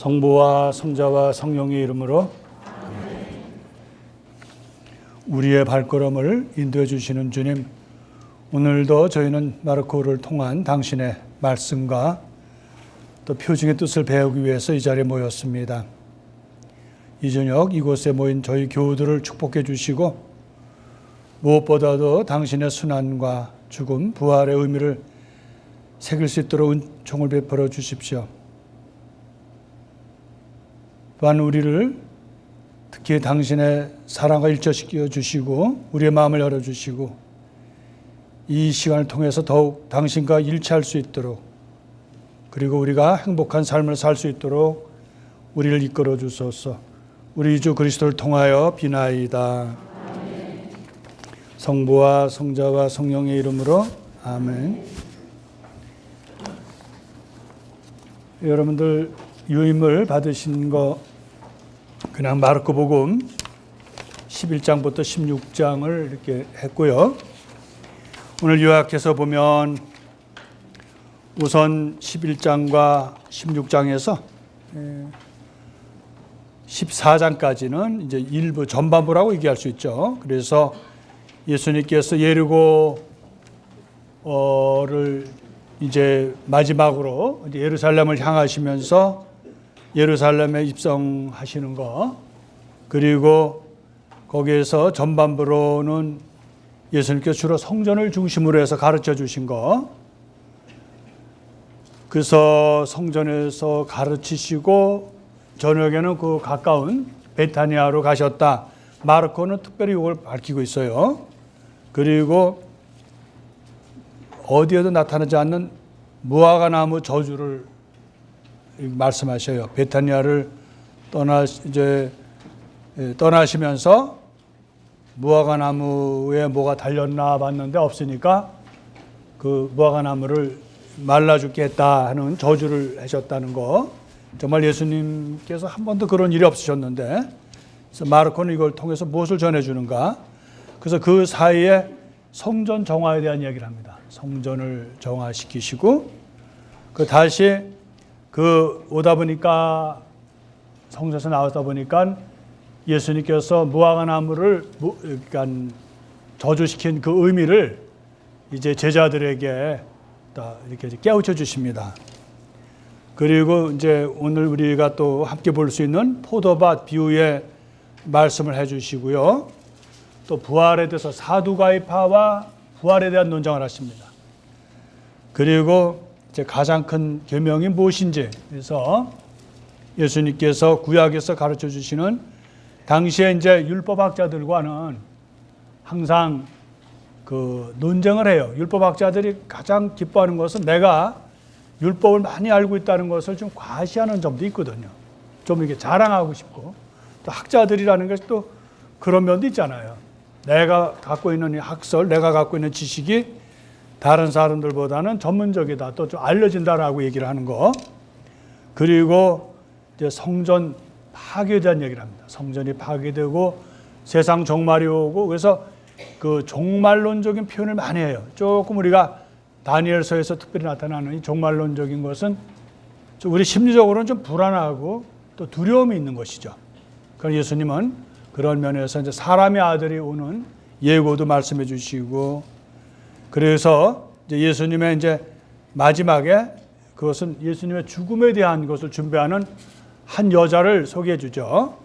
성부와 성자와 성령의 이름으로 우리의 발걸음을 인도해 주시는 주님, 오늘도 저희는 마르코를 통한 당신의 말씀과 또 표징의 뜻을 배우기 위해서 이 자리에 모였습니다. 이 저녁 이곳에 모인 저희 교우들을 축복해 주시고 무엇보다도 당신의 순환과 죽음, 부활의 의미를 새길 수 있도록 은총을 베풀어 주십시오. 또한 우리를 특히 당신의 사랑과 일조시켜 주시고 우리의 마음을 열어주시고 이 시간을 통해서 더욱 당신과 일치할 수 있도록, 그리고 우리가 행복한 삶을 살 수 있도록 우리를 이끌어 주소서. 우리 주 그리스도를 통하여 비나이다. 아멘. 성부와 성자와 성령의 이름으로 아멘. 여러분들 유임을 받으신 거 그냥 마르코복음 11장부터 16장을 이렇게 했고요. 오늘 요약해서 보면 우선 11장과 16장에서 14장까지는 이제 일부 전반부라고 얘기할 수 있죠. 그래서 예수님께서 예리고를 이제 마지막으로 예루살렘을 향하시면서 예루살렘에 입성하시는 거, 그리고 거기에서 전반부로는 예수님께서 주로 성전을 중심으로 해서 가르쳐 주신 거, 그래서 성전에서 가르치시고 저녁에는 그 가까운 베타니아로 가셨다. 마르코는 특별히 이걸 밝히고 있어요. 그리고 어디에도 나타나지 않는 무화과나무 저주를 말씀하셔요. 베타니아를 떠나시면서 무화과나무에 뭐가 달렸나 봤는데 없으니까 그 무화과나무를 말라 죽게 했다 하는 저주를 하셨다는 거. 정말 예수님께서 한 번도 그런 일이 없으셨는데, 그래서 마르코는 이걸 통해서 무엇을 전해주는가? 그래서 그 사이에 성전 정화에 대한 이야기를 합니다. 성전을 정화시키시고 다시 오다 보니까 성전에서 나왔다 보니까 예수님께서 무화과나무를 그러니까 저주시킨 그 의미를 이제 제자들에게 이렇게 깨우쳐 주십니다. 그리고 이제 오늘 우리가 또 함께 볼 수 있는 포도밭 비유의 말씀을 해주시고요. 또 부활에 대해서 사두가이파와 부활에 대한 논쟁을 하십니다. 그리고 이제 가장 큰 계명이 무엇인지, 그래서 예수님께서 구약에서 가르쳐 주시는 당시에 이제 율법학자들과는 항상 그 논쟁을 해요. 율법학자들이 가장 기뻐하는 것은 내가 율법을 많이 알고 있다는 것을 좀 과시하는 점도 있거든요. 좀 이렇게 자랑하고 싶고, 또 학자들이라는 것이 또 그런 면도 있잖아요. 내가 갖고 있는 이 학설, 내가 갖고 있는 지식이 다른 사람들보다는 전문적이다, 또 좀 알려진다라고 얘기를 하는 거. 그리고 이제 성전 파괴에 대한 얘기를 합니다. 성전이 파괴되고 세상 종말이 오고, 그래서 그 종말론적인 표현을 많이 해요. 조금 우리가 다니엘서에서 특별히 나타나는 이 종말론적인 것은 좀 우리 심리적으로는 좀 불안하고 또 두려움이 있는 것이죠. 그러나 예수님은 그런 면에서 이제 사람의 아들이 오는 예고도 말씀해 주시고, 그래서 이제 예수님의 이제 마지막에 그것은 예수님의 죽음에 대한 것을 준비하는 한 여자를 소개해 주죠.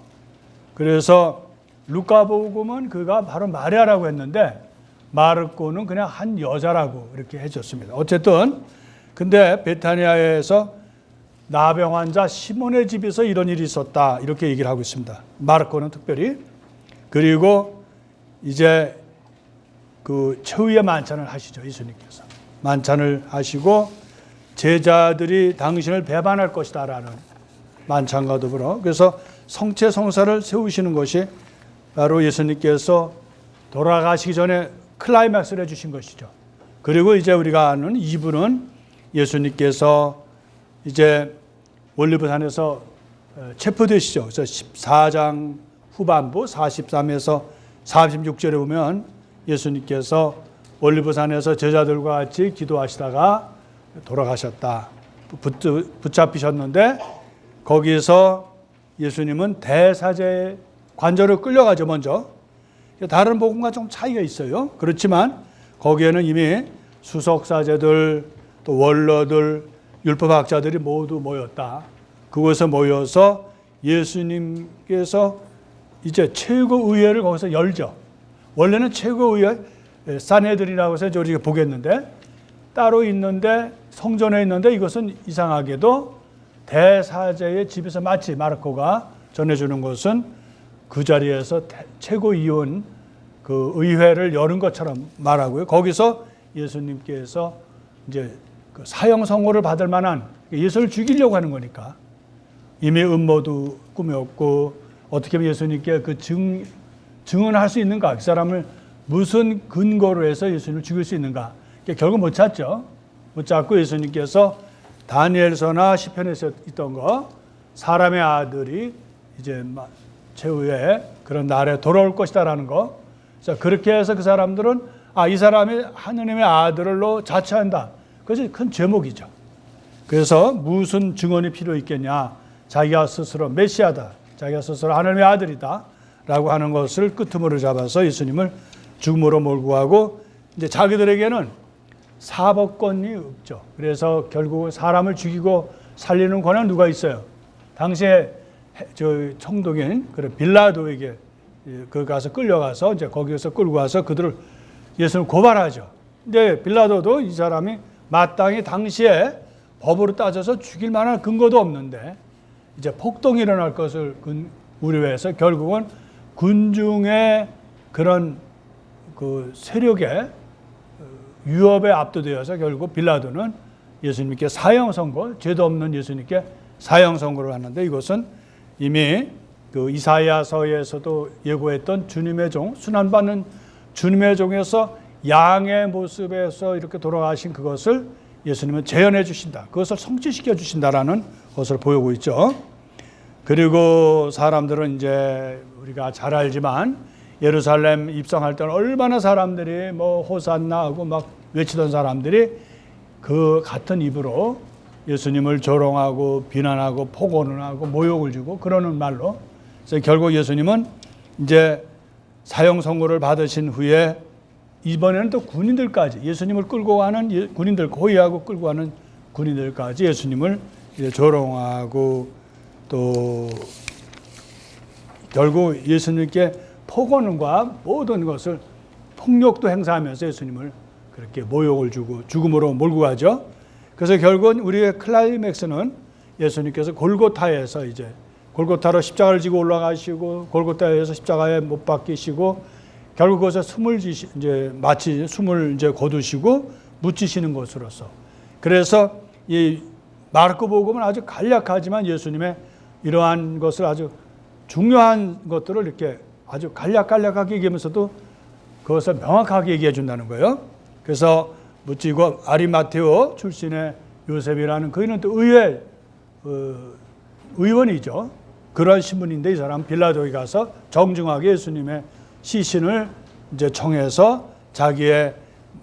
그래서 루카복음은 그가 바로 마리아라고 했는데 마르코는 그냥 한 여자라고 이렇게 해줬습니다. 어쨌든 근데 베타니아에서 나병 환자 시몬의 집에서 이런 일이 있었다, 이렇게 얘기를 하고 있습니다. 마르코는 특별히. 그리고 이제 그 최후의 만찬을 하시죠. 예수님께서 만찬을 하시고 제자들이 당신을 배반할 것이다라는 만찬과 더불어, 그래서 성체 성사를 세우시는 것이 바로 예수님께서 돌아가시기 전에 클라이맥스를 해주신 것이죠. 그리고 이제 우리가 아는 2부는 예수님께서 이제 올리브산에서 체포되시죠. 그래서 14장 후반부 43에서 46절에 보면 예수님께서 올리브산에서 제자들과 같이 기도하시다가 돌아가셨다. 붙잡히셨는데 거기서 예수님은 대사제 관저로 끌려가죠, 먼저. 다른 복음과 좀 차이가 있어요. 그렇지만 거기에는 이미 수석사제들, 또 원로들, 율법학자들이 모두 모였다. 그곳에 모여서 예수님께서 이제 최고의회를 거기서 열죠. 원래는 최고의회, 산헤드린이라고 해서 우리가 보겠는데, 따로 있는데, 성전에 있는데, 이것은 이상하게도 대사제의 집에서 마치 마르코가 전해주는 것은 그 자리에서 최고위원 그 의회를 여는 것처럼 말하고요. 거기서 예수님께서 이제 그 사형 선고를 받을 만한, 예수를 죽이려고 하는 거니까 이미 음모도 꾸몄고, 어떻게 하면 예수님께 그 증언할 수 있는가, 그 사람을 무슨 근거로 해서 예수님을 죽일 수 있는가, 결국 못 찾죠. 못 찾고 예수님께서 다니엘서나 시편에서 있던 거, 사람의 아들이 이제 최후에 그런 날에 돌아올 것이다라는 거. 자, 그렇게 해서 그 사람들은 이 사람이 하느님의 아들로 자처한다. 그것이 큰 제목이죠. 그래서 무슨 증언이 필요 있겠냐? 자기가 스스로 메시아다, 자기가 스스로 하느님의 아들이다 라고 하는 것을 끄트머리로 잡아서 예수님을 죽음으로 몰고 가고, 이제 자기들에게는 사법권이 없죠. 그래서 결국 사람을 죽이고 살리는 권한은 누가 있어요? 당시에 저 총독인 빌라도에게 그 가서 끌려가서 이제 거기에서 끌고 와서 그들을 예수를 고발하죠. 근데 빌라도도 이 사람이 마땅히 당시에 법으로 따져서 죽일 만한 근거도 없는데 이제 폭동이 일어날 것을 우려해서 결국은 군중의 그런 그 세력에 유업에 압도되어서 결국 빌라도는 예수님께 사형 선고, 죄도 없는 예수님께 사형 선고를 하는데, 이것은 이미 그 이사야서에서도 예고했던 주님의 종, 순환받는 주님의 종에서 양의 모습에서 이렇게 돌아가신 그것을 예수님은 재현해 주신다, 그것을 성취시켜 주신다라는 것을 보이고 있죠. 그리고 사람들은 이제 우리가 잘 알지만 예루살렘 입성할 때는 얼마나 사람들이 뭐 호산나 하고 막 외치던 사람들이 그 같은 입으로 예수님을 조롱하고 비난하고 폭언을 하고 모욕을 주고 그러는 말로, 그래서 결국 예수님은 이제 사형 선고를 받으신 후에 이번에는 또 군인들까지, 예수님을 끌고 가는 군인들, 호위하고 끌고 가는 군인들까지 예수님을 이제 조롱하고, 또 결국 예수님께 폭언과 모든 것을 폭력도 행사하면서 예수님을 그렇게 모욕을 주고 죽음으로 몰고 가죠. 그래서 결국은 우리의 클라이맥스는 예수님께서 골고타에서 이제 골고타로 십자가를 지고 올라가시고, 골고타에서 십자가에 못 박히시고, 결국 거기서 숨을 거두시고 묻히시는 것으로서. 그래서 이 마르코복음은 아주 간략하지만 예수님의 이러한 것을 아주 중요한 것들을 이렇게 아주 간략하게 얘기하면서도 그것을 명확하게 얘기해 준다는 거예요. 그래서 묻히고, 아리마테오 출신의 요셉이라는 그이는 또 의원이죠. 그런 신분인데 이 사람 빌라도에 가서 정중하게 예수님의 시신을 이제 청해서 자기의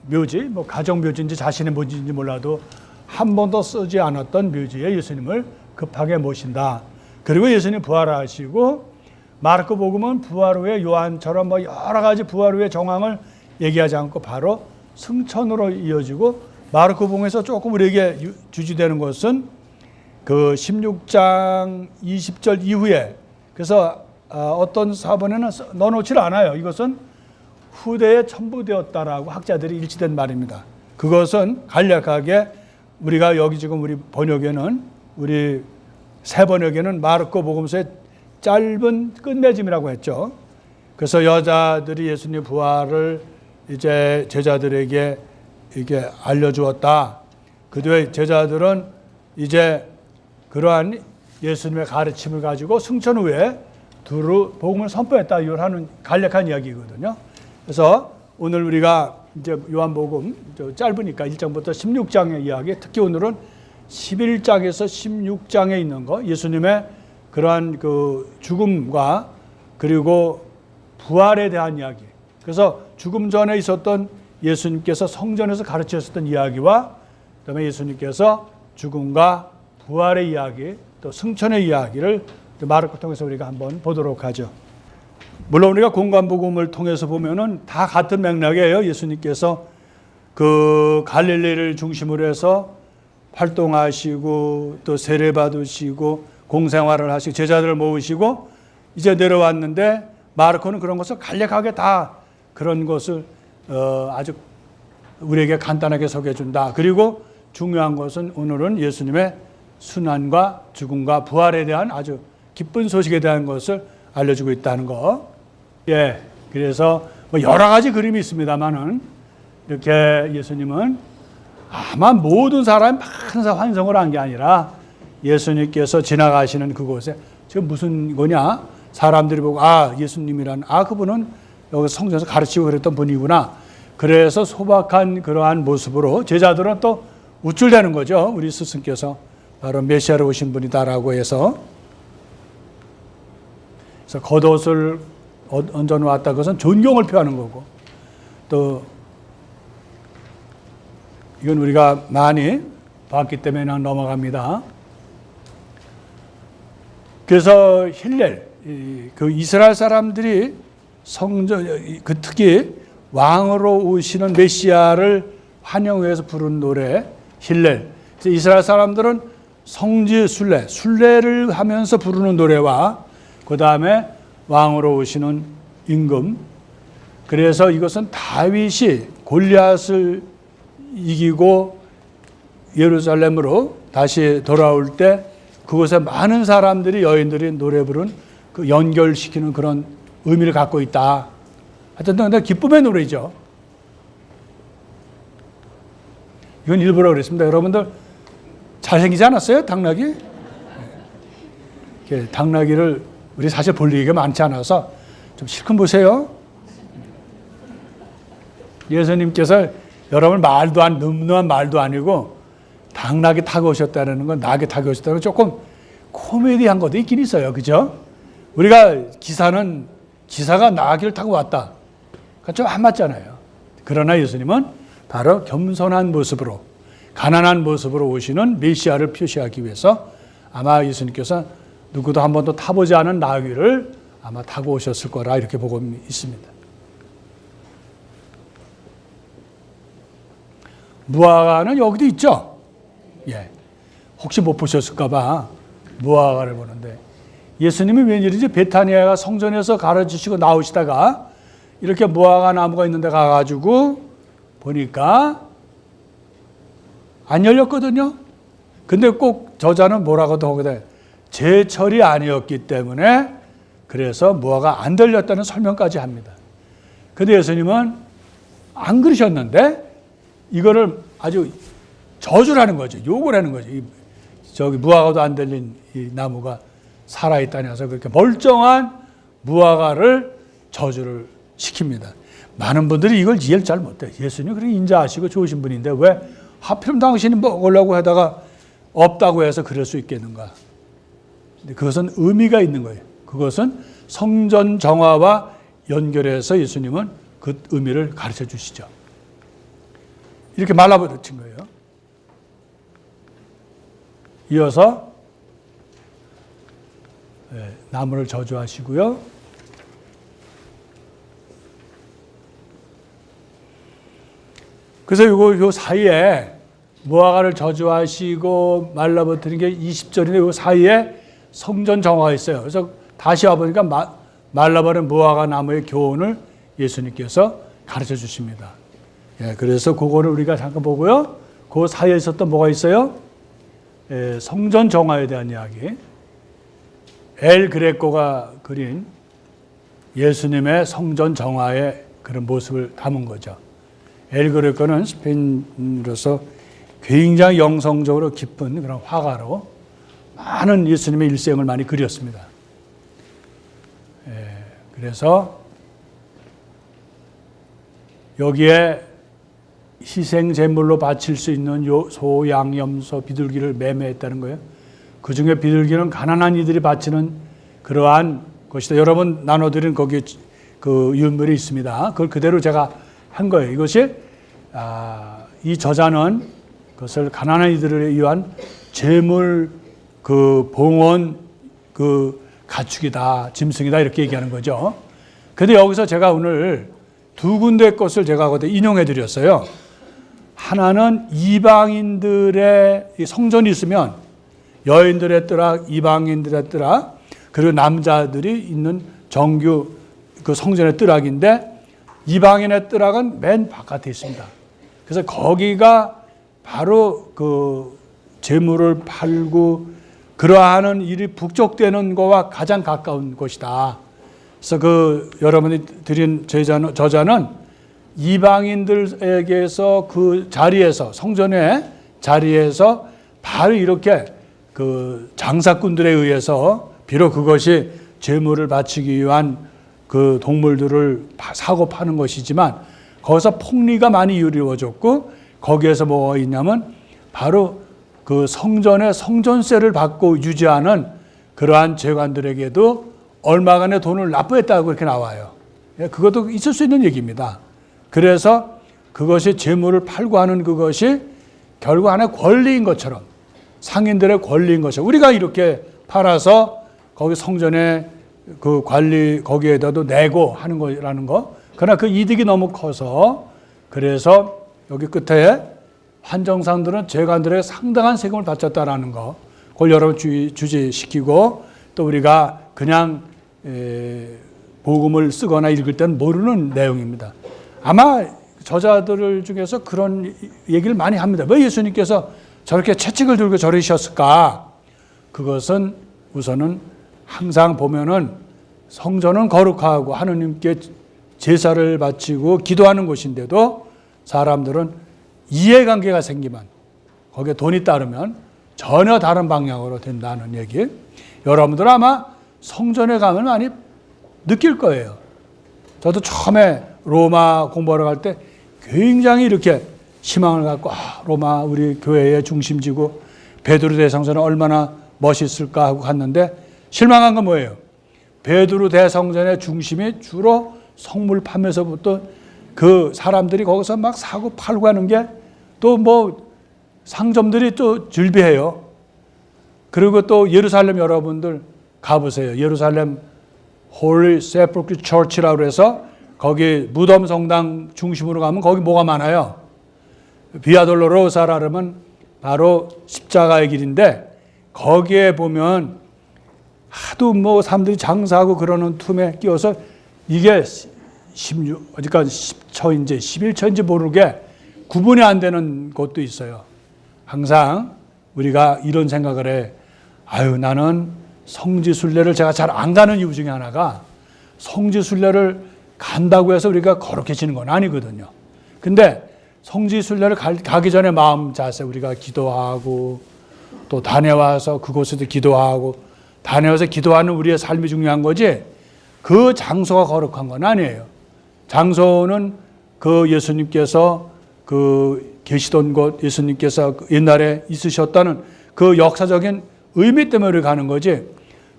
묘지, 뭐 가정 묘지인지 자신의 묘지인지 몰라도 한 번도 쓰지 않았던 묘지에 예수님을 급하게 모신다. 그리고 예수님 부활하시고, 마르코 복음은 부활 후에 요한처럼 뭐 여러 가지 부활 후의 정황을 얘기하지 않고 바로 승천으로 이어지고, 마르코 복음에서 조금 우리에게 주지되는 것은 그 16장 20절 이후에, 그래서 어떤 사본에는 넣어놓질 않아요. 이것은 후대에 첨부되었다라고 학자들이 일치된 말입니다. 그것은 간략하게 우리가 여기 지금 우리 번역에는, 우리 새 번역에는 마르코 복음서의 짧은 끝맺음이라고 했죠. 그래서 여자들이 예수님 부활을 이제 제자들에게 이게 알려주었다. 그 뒤에 제자들은 이제 그러한 예수님의 가르침을 가지고 승천 후에 두루 복음을 선포했다 하는 간략한 이야기거든요. 그래서 오늘 우리가 이제 요한복음 짧으니까 1장부터 16장의 이야기, 특히 오늘은 11장에서 16장에 있는 거, 예수님의 그러한 그 죽음과 그리고 부활에 대한 이야기. 그래서 죽음 전에 있었던 예수님께서 성전에서 가르치셨던 이야기와 그다음에 예수님께서 죽음과 부활의 이야기, 또 또 승천의 이야기를 마르코 통해서 우리가 한번 보도록 하죠. 물론 우리가 공관복음을 통해서 보면은 다 같은 맥락이에요. 예수님께서 그 갈릴리를 중심으로 해서 활동하시고 또 세례 받으시고 공생활을 하시고 제자들을 모으시고 이제 내려왔는데 마르코는 그런 것을 간략하게 다 그런 것을 아주 우리에게 간단하게 소개해준다. 그리고 중요한 것은 오늘은 예수님의 순환과 죽음과 부활에 대한 아주 기쁜 소식에 대한 것을 알려주고 있다는 거. 예, 그래서 뭐 여러 가지 그림이 있습니다만은 이렇게 예수님은 아마 모든 사람이 많은 환성을 한 게 아니라 예수님께서 지나가시는 그곳에 지금 무슨 거냐? 사람들이 보고 예수님이란 그분은 여기 성전에서 가르치고 그랬던 분이구나. 그래서 소박한 그러한 모습으로 제자들은 또 우쭐대는 거죠. 우리 스승께서 바로 메시아로 오신 분이다라고 해서. 그래서 겉옷을 얹어 놓았다. 그것은 존경을 표하는 거고 또 이건 우리가 많이 봤기 때문에 그냥 넘어갑니다. 그래서 힐렐, 그 이스라엘 사람들이 성전, 그 특히 왕으로 오시는 메시아를 환영해서 부른 노래 힐렐. 그래서 이스라엘 사람들은 성지 순례를 하면서 부르는 노래와 그 다음에 왕으로 오시는 임금. 그래서 이것은 다윗이 골리앗을 이기고 예루살렘으로 다시 돌아올 때 그곳에 많은 사람들이 여인들이 노래 부른 그 연결시키는 그런 의미를 갖고 있다. 하여튼 근데 기쁨의 노래죠. 이건 일부러 그랬습니다. 여러분들 잘생기지 않았어요? 당나귀? 당나귀를 우리 사실 볼 얘기가 많지 않아서 좀 실컷 보세요. 예수님께서 여러분 늠름한 말도 아니고 당나귀 타고 오셨다는 건 낙에 타고 오셨다는 건 조금 코미디한 것도 있긴 있어요. 그죠? 우리가 기사가 나귀를 타고 왔다. 그건 좀 안 맞잖아요. 그러나 예수님은 바로 겸손한 모습으로 가난한 모습으로 오시는 메시아를 표시하기 위해서 아마 예수님께서 누구도 한 번도 타보지 않은 나귀를 아마 타고 오셨을 거라 이렇게 보고 있습니다. 무화과는 여기도 있죠? 예. 혹시 못 보셨을까봐 무화과를 보는데 예수님이 웬일인지 베타니아가 성전에서 가르치시고 나오시다가 이렇게 무화과 나무가 있는 데 가가지고 보니까 안 열렸거든요. 근데 꼭 저자는 뭐라고도 하거든요. 제철이 아니었기 때문에 그래서 무화과 안 들렸다는 설명까지 합니다. 근데 예수님은 안 그러셨는데 이거를 아주 저주를 하는 거죠. 욕을 하는 거죠. 저기 무화과도 안 들린 이 나무가 살아있다니 해서 그렇게 멀쩡한 무화과를 저주를 시킵니다. 많은 분들이 이걸 이해를 잘 못해요. 예수님이 그렇게 인자하시고 좋으신 분인데 왜 하필 당신이 먹으려고 하다가 없다고 해서 그럴 수 있겠는가. 근데 그것은 의미가 있는 거예요. 그것은 성전 정화와 연결해서 예수님은 그 의미를 가르쳐 주시죠. 이렇게 말라버린 거예요. 이어서 나무를 저주하시고요. 그래서 요 사이에 무화과를 저주하시고 말라버리는 게 20절인데 요 사이에 성전 정화가 있어요. 그래서 다시 와보니까 말라버린 무화과 나무의 교훈을 예수님께서 가르쳐 주십니다. 예, 그래서 그거를 우리가 잠깐 보고요. 그 사이에 있었던 뭐가 있어요? 성전 정화에 대한 이야기. 엘 그레코가 그린 예수님의 성전 정화의 그런 모습을 담은 거죠. 엘 그레코는 스페인으로서 굉장히 영성적으로 깊은 그런 화가로 많은 예수님의 일생을 많이 그렸습니다. 그래서 여기에 희생 제물로 바칠 수 있는 소, 양, 염소, 비둘기를 매매했다는 거예요. 그 중에 비둘기는 가난한 이들이 바치는 그러한 것이다. 여러 번 나눠드린 거기에 그 유물이 있습니다. 그걸 그대로 제가 한 거예요. 이것이 이 저자는 그것을 가난한 이들을 위한 제물 그 봉헌 그 가축이다, 짐승이다 이렇게 얘기하는 거죠. 근데 여기서 제가 오늘 두 군데 것을 제가 거기다 인용해 드렸어요. 하나는 이방인들의 성전이 있으면 여인들의 뜨락, 이방인들의 뜨락, 그리고 남자들이 있는 정규 그 성전의 뜨락인데 이방인의 뜨락은 맨 바깥에 있습니다. 그래서 거기가 바로 그 재물을 팔고 그러하는 일이 북적대는 거와 가장 가까운 곳이다. 그래서 그 여러분이 드린 저자는 이방인들에게서 그 자리에서 성전의 자리에서 바로 이렇게 그 장사꾼들에 의해서 비록 그것이 재물을 바치기 위한 그 동물들을 사고 파는 것이지만 거기서 폭리가 많이 이루어졌고 거기에서 뭐가 있냐면 바로 그 성전의 성전세를 받고 유지하는 그러한 재관들에게도 얼마간의 돈을 납부했다고 이렇게 나와요. 그것도 있을 수 있는 얘기입니다. 그래서 그것이 재물을 팔고 하는 그것이 결국 하나의 권리인 것처럼 상인들의 권리인 것처럼 우리가 이렇게 팔아서 거기 성전에 그 관리 거기에다도 내고 하는 거라는 거. 그러나 그 이득이 너무 커서 그래서 여기 끝에 환정상들은 재관들에게 상당한 세금을 바쳤다라는 거. 그걸 여러분 주지시키고 또 우리가 그냥 복음을 쓰거나 읽을 때는 모르는 내용입니다. 아마 저자들 중에서 그런 얘기를 많이 합니다. 왜 예수님께서 저렇게 채찍을 들고 저러셨을까? 그것은 우선은 항상 보면은 성전은 거룩하고 하느님께 제사를 바치고 기도하는 곳인데도 사람들은 이해관계가 생기면 거기에 돈이 따르면 전혀 다른 방향으로 된다는 얘기. 여러분들 아마 성전에 가면 많이 느낄 거예요. 저도 처음에 로마 공부하러 갈 때 굉장히 이렇게 희망을 갖고 로마 우리 교회의 중심지고 베드로 대성전은 얼마나 멋있을까 하고 갔는데 실망한 건 뭐예요? 베드로 대성전의 중심이 주로 성물 판매서부터 그 사람들이 거기서 막 사고 팔고 하는 게 또 뭐 상점들이 또 즐비해요. 그리고 또 예루살렘 여러분들 가보세요. 예루살렘 홀리 세프르크 처치라고 해서 거기 무덤 성당 중심으로 가면 거기 뭐가 많아요? 비아 돌로로사라면 바로 십자가의 길인데 거기에 보면 하도 뭐 사람들이 장사하고 그러는 틈에 끼어서 이게 16, 어디까 10처인지 11처인지 모르게 구분이 안 되는 곳도 있어요. 항상 우리가 이런 생각을 해. 아유, 나는 성지순례를 제가 잘 안 가는 이유 중에 하나가 성지순례를 간다고 해서 우리가 거룩해지는 건 아니거든요. 근데 성지순례를 가기 전에 마음 자세 우리가 기도하고 또 다녀와서 그곳에도 기도하고 다녀와서 기도하는 우리의 삶이 중요한 거지 그 장소가 거룩한 건 아니에요. 장소는 그 예수님께서 그 계시던 곳 예수님께서 옛날에 있으셨다는 그 역사적인 의미 때문에 우리가 가는 거지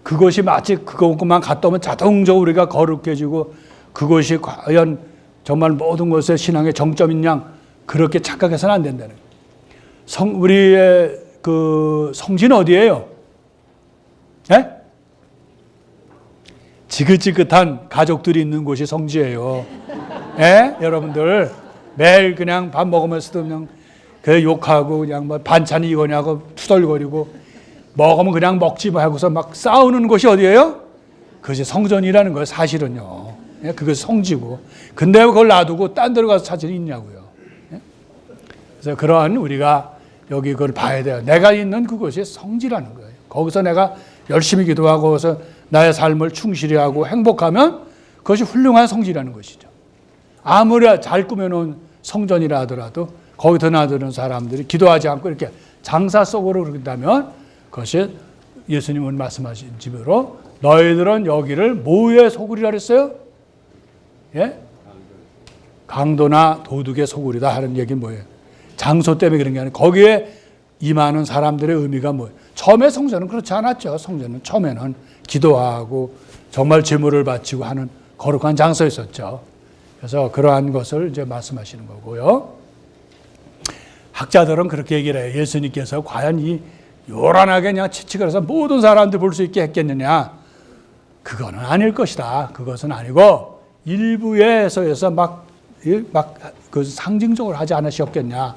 그것이 마치 그것만 갔다 오면 자동적으로 우리가 거룩해지고 그것이 과연 정말 모든 것의 신앙의 정점인 양 그렇게 착각해서는 안 된다는 거예요. 우리의 그 성지는 어디예요? 네? 지긋지긋한 가족들이 있는 곳이 성지예요. 예? 여러분들 매일 그냥 밥 먹으면서도 그냥 그 욕하고 그냥 뭐 반찬이 이거냐고 투덜거리고 먹으면 그냥 먹지 말고서 막 싸우는 곳이 어디예요? 그것이 성전이라는 거예요. 사실은요. 예? 그것이 성지고. 근데 그걸 놔두고 딴 데로 가서 찾을 있냐고요. 예? 그래서 그러한 우리가 여기 그걸 봐야 돼요. 내가 있는 그것이 성지라는 거예요. 거기서 내가 열심히 기도하고 그래서 나의 삶을 충실히 하고 행복하면 그것이 훌륭한 성지라는 것이죠. 아무리 잘 꾸며놓은 성전이라 하더라도 거기 드나드는 사람들이 기도하지 않고 이렇게 장사 속으로 그런다면 그것이 예수님은 말씀하신 집으로 너희들은 여기를 뭐의 소굴이라 그랬어요? 예? 강도나 도둑의 소굴이다 하는 얘기는 뭐예요? 장소 때문에 그런 게 아니라 거기에 임하는 사람들의 의미가 뭐예요? 처음에 성전은 그렇지 않았죠. 성전은 처음에는 기도하고 정말 제물을 바치고 하는 거룩한 장소였었죠. 그래서 그러한 것을 이제 말씀하시는 거고요. 학자들은 그렇게 얘기를 해요. 예수님께서 과연 요란하게 그냥 채찍을 해서 모든 사람들 볼 수 있게 했겠느냐? 그거는 아닐 것이다. 그것은 아니고 일부에서 막 그 상징적으로 하지 않으셨겠냐?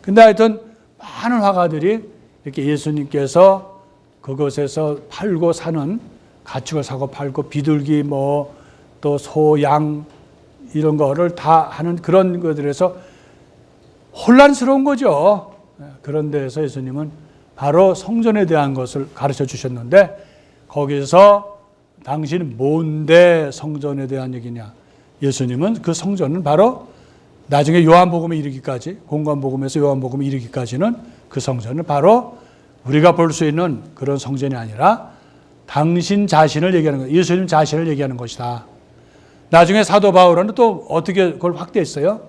근데 하여튼 많은 화가들이 이렇게 예수님께서 그것에서 팔고 사는 가축을 사고 팔고 비둘기 뭐 또 소, 양 이런 거를 다 하는 그런 것들에서 혼란스러운 거죠. 그런 데에서 예수님은 바로 성전에 대한 것을 가르쳐 주셨는데 거기서 당신 뭔데 성전에 대한 얘기냐? 예수님은 그 성전은 바로 나중에 요한복음에 이르기까지 공관복음에서 요한복음에 이르기까지는 그 성전은 바로 우리가 볼 수 있는 그런 성전이 아니라 당신 자신을 얘기하는 거예요. 예수님 자신을 얘기하는 것이다. 나중에 사도 바울은 또 어떻게 그걸 확대했어요?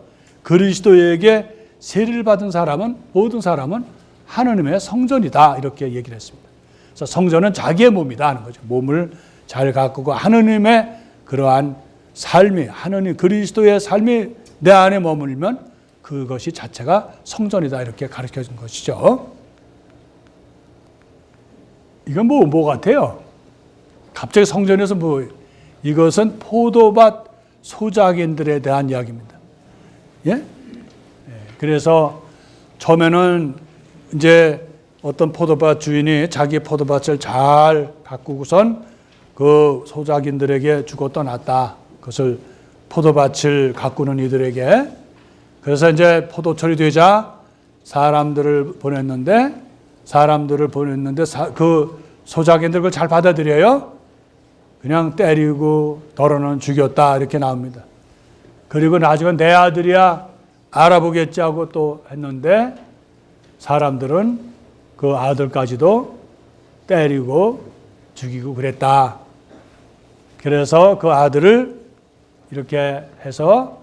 그리스도에게 세례를 받은 사람은 모든 사람은 하느님의 성전이다 이렇게 얘기를 했습니다. 그래서 성전은 자기의 몸이다 하는 거죠. 몸을 잘 가꾸고 하느님의 그러한 삶이 하느님 그리스도의 삶이 내 안에 머물면 그것이 자체가 성전이다 이렇게 가르쳐 준 것이죠. 이건 뭐 같아요? 갑자기 성전에서 이것은 포도밭 소작인들에 대한 이야기입니다. 예? 그래서 처음에는 이제 어떤 포도밭 주인이 자기 포도밭을 잘 가꾸고선 그 소작인들에게 주고 떠났다. 그것을 포도밭을 가꾸는 이들에게. 그래서 이제 포도철이 되자 사람들을 보냈는데 그 소작인들 그걸 잘 받아들여요? 그냥 때리고 더러는 죽였다 이렇게 나옵니다. 그리고 나중에 내 아들이야 알아보겠지 하고 또 했는데 사람들은 그 아들까지도 때리고 죽이고 그랬다. 그래서 그 아들을 이렇게 해서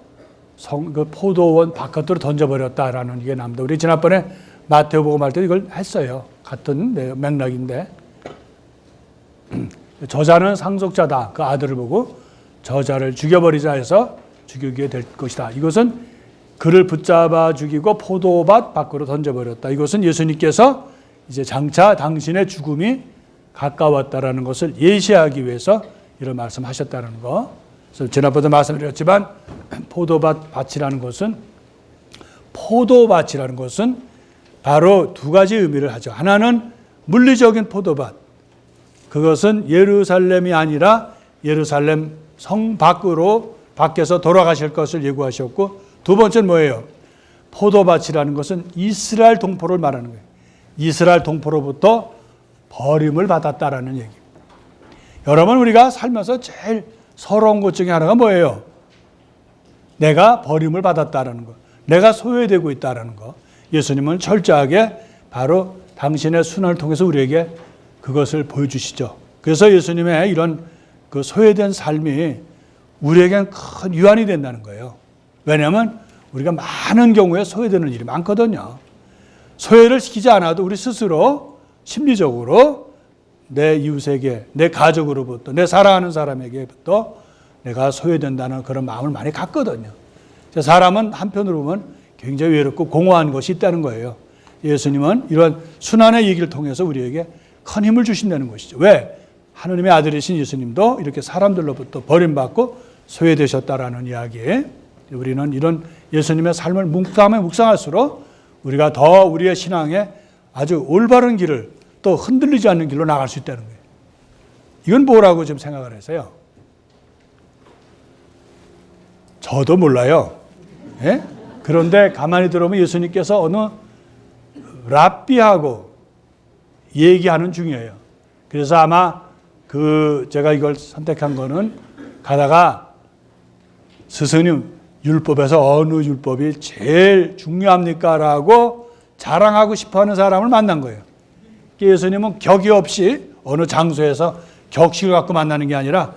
그 포도원 바깥으로 던져버렸다라는 게 나옵니다. 우리 지난번에 마태복음 할 때 이걸 했어요. 같은 맥락인데 저자는 상속자다. 그 아들을 보고 저자를 죽여버리자 해서 죽이게 될 것이다. 이것은 그를 붙잡아 죽이고 포도밭 밖으로 던져버렸다. 이것은 예수님께서 이제 장차 당신의 죽음이 가까웠다라는 것을 예시하기 위해서 이런 말씀하셨다는 거. 그래서 지난번에 말씀드렸지만 포도밭이라는 것은 바로 두 가지 의미를 하죠. 하나는 물리적인 포도밭. 그것은 예루살렘이 아니라 예루살렘 성 밖에서 돌아가실 것을 예고하셨고 두 번째는 뭐예요? 포도밭이라는 것은 이스라엘 동포를 말하는 거예요. 이스라엘 동포로부터 버림을 받았다라는 얘기입니다. 여러분 우리가 살면서 제일 서러운 것 중에 하나가 뭐예요? 내가 버림을 받았다라는 거. 내가 소외되고 있다라는 거. 예수님은 철저하게 바로 당신의 순환을 통해서 우리에게 그것을 보여주시죠. 그래서 예수님의 이런 그 소외된 삶이 우리에겐 큰 유한이 된다는 거예요. 왜냐하면 우리가 많은 경우에 소외되는 일이 많거든요. 소외를 시키지 않아도 우리 스스로 심리적으로 내 이웃에게, 내 가족으로부터, 내 사랑하는 사람에게부터 내가 소외된다는 그런 마음을 많이 갖거든요. 사람은 한편으로 보면 굉장히 외롭고 공허한 것이 있다는 거예요. 예수님은 이런 순환의 얘기를 통해서 우리에게 큰 힘을 주신다는 것이죠. 왜? 하느님의 아들이신 예수님도 이렇게 사람들로부터 버림받고 소외되셨다라는 이야기에 우리는 이런 예수님의 삶을 묵상할수록 우리가 더 우리의 신앙에 아주 올바른 길을 또 흔들리지 않는 길로 나갈 수 있다는 거예요. 이건 뭐라고 좀 생각을 해서요. 저도 몰라요. 예? 그런데 가만히 들어보면 예수님께서 어느 랍비하고 얘기하는 중이에요. 그래서 아마 제가 이걸 선택한 거는 가다가 스승님 율법에서 어느 율법이 제일 중요합니까? 라고 자랑하고 싶어 하는 사람을 만난 거예요. 예수님은 격이 없이 어느 장소에서 격식을 갖고 만나는 게 아니라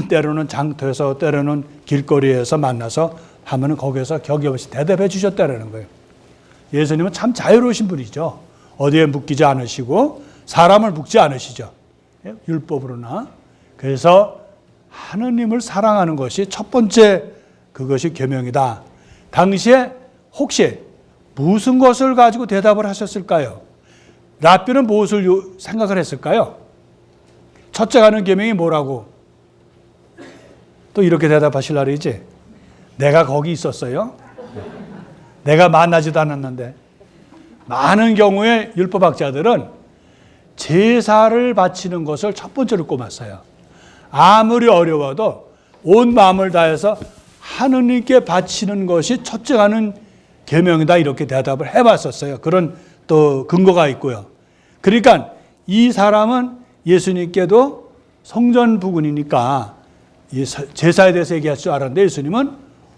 때로는 장터에서 때로는 길거리에서 만나서 하면은 거기에서 격이 없이 대답해 주셨다는 거예요. 예수님은 참 자유로우신 분이죠. 어디에 묶이지 않으시고 사람을 묶지 않으시죠. 율법으로나. 그래서 하느님을 사랑하는 것이 첫 번째 그것이 계명이다. 당시에 혹시 무슨 것을 가지고 대답을 하셨을까요? 랍비는 무엇을 생각을 했을까요? 첫째가 하는 계명이 뭐라고? 또 이렇게 대답하실라 그러지? 내가 거기 있었어요? 내가 만나지도 않았는데. 많은 경우에 율법학자들은 제사를 바치는 것을 첫 번째로 꼽았어요. 아무리 어려워도 온 마음을 다해서 하느님께 바치는 것이 첫째가 하는 계명이다, 이렇게 대답을 해봤었어요. 그런 또 근거가 있고요. 그러니까 이 사람은 예수님께도 성전 부근이니까 제사에 대해서 얘기할 줄 알았는데, 예수님은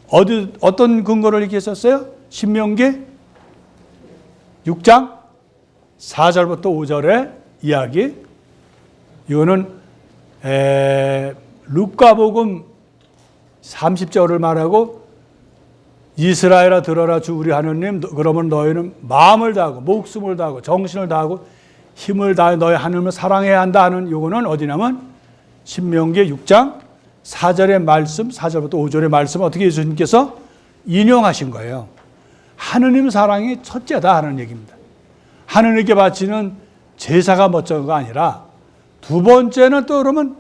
어떤 근거를 얘기했었어요? 신명기 6장 4절부터 5절의 이야기. 이거는 루카복음 30절을 말하고, 이스라엘아 들어라, 주 우리 하느님, 그러면 너희는 마음을 다하고 목숨을 다하고 정신을 다하고 힘을 다해 너희 하느님을 사랑해야 한다 하는, 요거는 어디냐면 신명기 6장 4절의 말씀, 4절부터 5절의 말씀 어떻게 예수님께서 인용하신 거예요. 하느님 사랑이 첫째다 하는 얘기입니다. 하느님께 바치는 제사가 멋져가 아니라, 두 번째는 또 그러면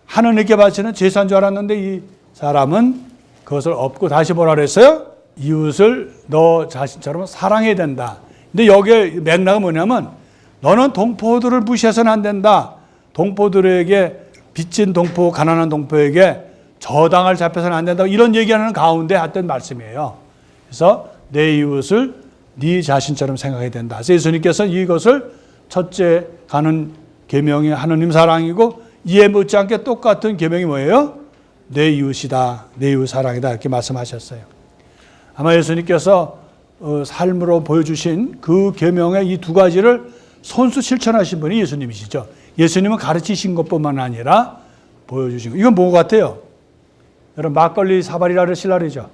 하느님께 바치는 제사인 줄 알았는데 이 사람은 그것을 업고 다시 뭐라 그랬어요? 이웃을 너 자신처럼 사랑해야 된다. 근데 여기에 맥락은 뭐냐면, 너는 동포들을 무시해서는 안 된다. 동포들에게, 빚진 동포, 가난한 동포에게 저당을 잡혀서는 안 된다. 이런 얘기하는 가운데 했던 말씀이에요. 그래서 내 이웃을 네 자신처럼 생각해야 된다. 그래서 예수님께서는 이것을 첫째 가는 계명이 하느님 사랑이고, 이에 못지않게 똑같은 계명이 뭐예요? 내 이웃이다, 내 이웃 사랑이다, 이렇게 말씀하셨어요. 아마 예수님께서 삶으로 보여주신 그 계명의 이 두 가지를 손수 실천하신 분이 예수님이시죠. 예수님은 가르치신 것뿐만 아니라 보여주신 것. 이건 뭐 같아요? 여러분, 막걸리 사발이라 그러실라 그러죠.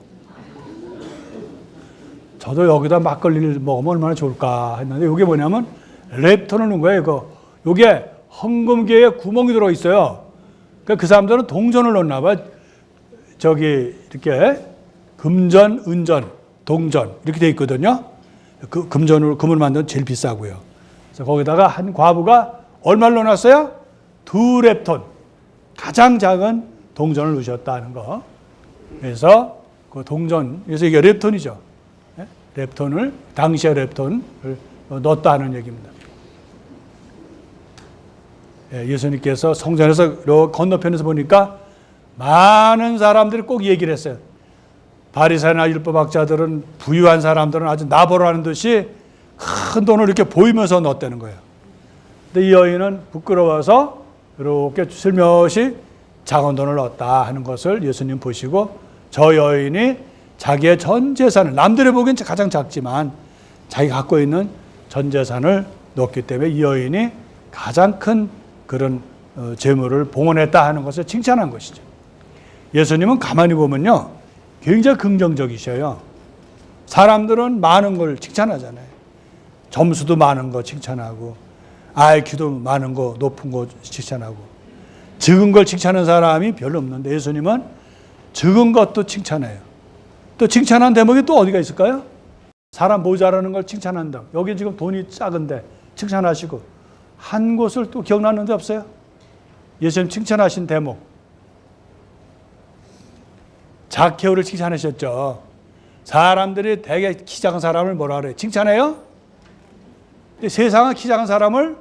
저도 여기다 막걸리를 먹으면 얼마나 좋을까 했는데, 이게 뭐냐면 랩톤을 넣은 거예요. 이거. 이게 헌금계에 구멍이 들어 있어요. 그러니까 그 사람들은 동전을 넣나 봐. 저기 이렇게 금전, 은전, 동전 이렇게 돼 있거든요. 그 금전으로, 금을 만드는 제일 비싸고요. 그래서 거기다가 한 과부가 얼마를 넣어놨어요? 2랩톤, 가장 작은 동전을 넣으셨다는 거. 그래서 그 동전, 그래서 이게 랩톤이죠. 랩톤을, 당시의 랩톤을 넣었다 하는 얘기입니다. 예수님께서 성전에서 건너편에서 보니까 많은 사람들이 꼭 얘기를 했어요. 바리새나 율법학자들은, 부유한 사람들은 아주 나보라는 듯이 큰 돈을 이렇게 보이면서 넣었다는 거예요. 근데 이 여인은 부끄러워서 이렇게 슬며시 작은 돈을 넣었다 하는 것을 예수님 보시고, 저 여인이 자기의 전 재산을, 남들이 보기엔 가장 작지만 자기가 갖고 있는 전 재산을 넣었기 때문에 이 여인이 가장 큰 그런 재물을 봉헌했다 하는 것을 칭찬한 것이죠. 예수님은 가만히 보면요, 굉장히 긍정적이셔요. 사람들은 많은 걸 칭찬하잖아요. 점수도 많은 거 칭찬하고, IQ도 많은 거, 높은 거 칭찬하고, 적은 걸 칭찬하는 사람이 별로 없는데 예수님은 적은 것도 칭찬해요. 또 칭찬한 대목이 또 어디가 있을까요? 사람 모자라는 걸 칭찬한다. 여기 지금 돈이 작은데 칭찬하시고, 한 곳을 또 기억나는 데 없어요? 예수님 칭찬하신 대목. zakhe오를 칭찬하셨죠. 사람들이 되게 키 작은 사람을 뭐라 그래요? 칭찬해요? 근데 세상은 키 작은 사람을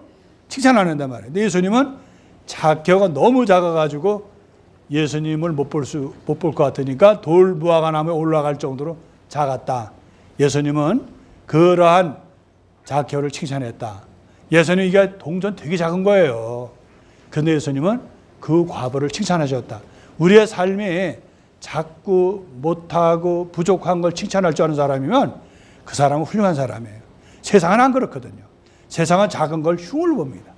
칭찬하는단 말이에요. 근데 예수님은 zakhe오가 너무 작아가지고 예수님을 못 볼 것 같으니까 돌무화과 나무에 올라갈 정도로 작았다. 예수님은 그러한 zakhe오를 칭찬했다. 예수님 이게 동전 되게 작은 거예요. 그런데 예수님은 그 과부를 칭찬하셨다. 우리의 삶이 작고 못하고 부족한 걸 칭찬할 줄 아는 사람이면 그 사람은 훌륭한 사람이에요. 세상은 안 그렇거든요. 세상은 작은 걸 흉을 봅니다.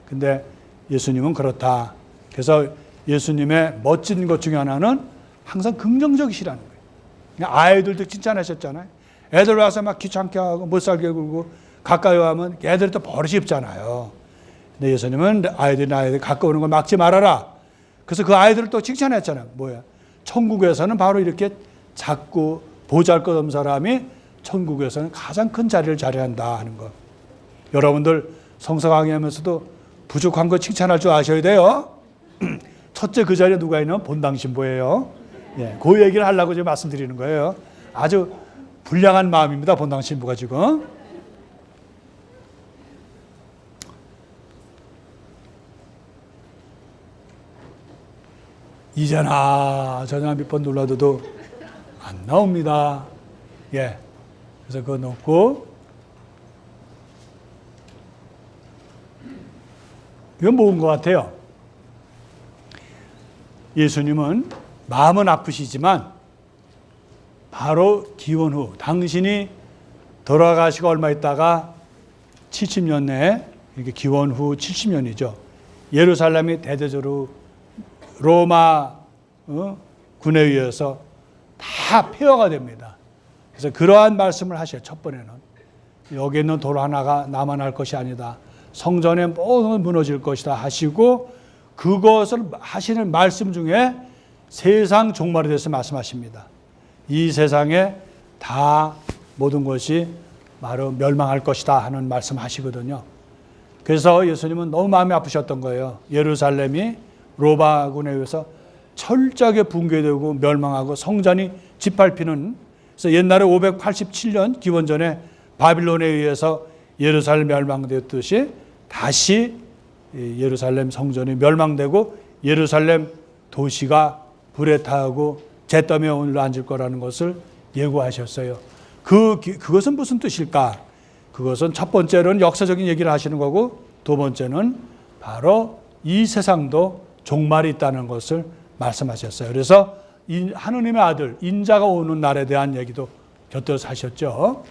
근데 예수님은 그렇다. 그래서 예수님의 멋진 것 중에 하나는 항상 긍정적이시라는 거예요. 아이들도 칭찬하셨잖아요. 애들 와서 막 귀찮게 하고 못 살게 굴고 가까이 하면 애들이 또 버릇이 없잖아요. 근데 예수님은 아이들 가까이 오는 걸 막지 말아라. 그래서 그 아이들을 또 칭찬했잖아요. 뭐야? 천국에서는 바로 이렇게 작고 보잘것없는 사람이 천국에서는 가장 큰 자리를 자리한다 하는 것. 여러분들 성서 강의하면서도 부족한 거 칭찬할 줄 아셔야 돼요. 첫째 그 자리에 누가 있냐면 본당 신부예요. 예, 그 얘기를 하려고 지금 말씀드리는 거예요. 아주 불량한 마음입니다. 본당 신부가 지금. 이제나 저나 몇 번 눌러도 안 나옵니다. 예. 그래서 그거 넣고, 이건 뭔 것 같아요? 예수님은 마음은 아프시지만 바로 기원 후, 당신이 돌아가시고 얼마 있다가 70년 내에, 이게 기원 후 70년이죠. 예루살렘이 대대적으로 로마 군에 의해서 다 폐허가 됩니다. 그래서 그러한 말씀을 하셔요. 첫 번에는 여기 있는 돌 하나가 남아날 것이 아니다. 성전의 모든 무너질 것이다 하시고, 그것을 하시는 말씀 중에 세상 종말에 대해서 말씀하십니다. 이 세상에 다 모든 것이 바로 멸망할 것이다 하는 말씀하시거든요. 그래서 예수님은 너무 마음이 아프셨던 거예요. 예루살렘이 로마군에 의해서 철저하게 붕괴되고 멸망하고 성전이 짓밟히는, 그래서 옛날에 587년 기원전에 바빌론에 의해서 예루살렘 멸망되었듯이 다시 예루살렘 성전이 멸망되고 예루살렘 도시가 불에 타고 잿더미에 올라앉을 거라는 것을 예고하셨어요. 그것은 무슨 뜻일까? 그것은 첫 번째로는 역사적인 얘기를 하시는 거고, 두 번째는 바로 이 세상도 종말이 있다는 것을 말씀하셨어요. 그래서 하느님의 아들 인자가 오는 날에 대한 얘기도 곁들여서 하셨죠.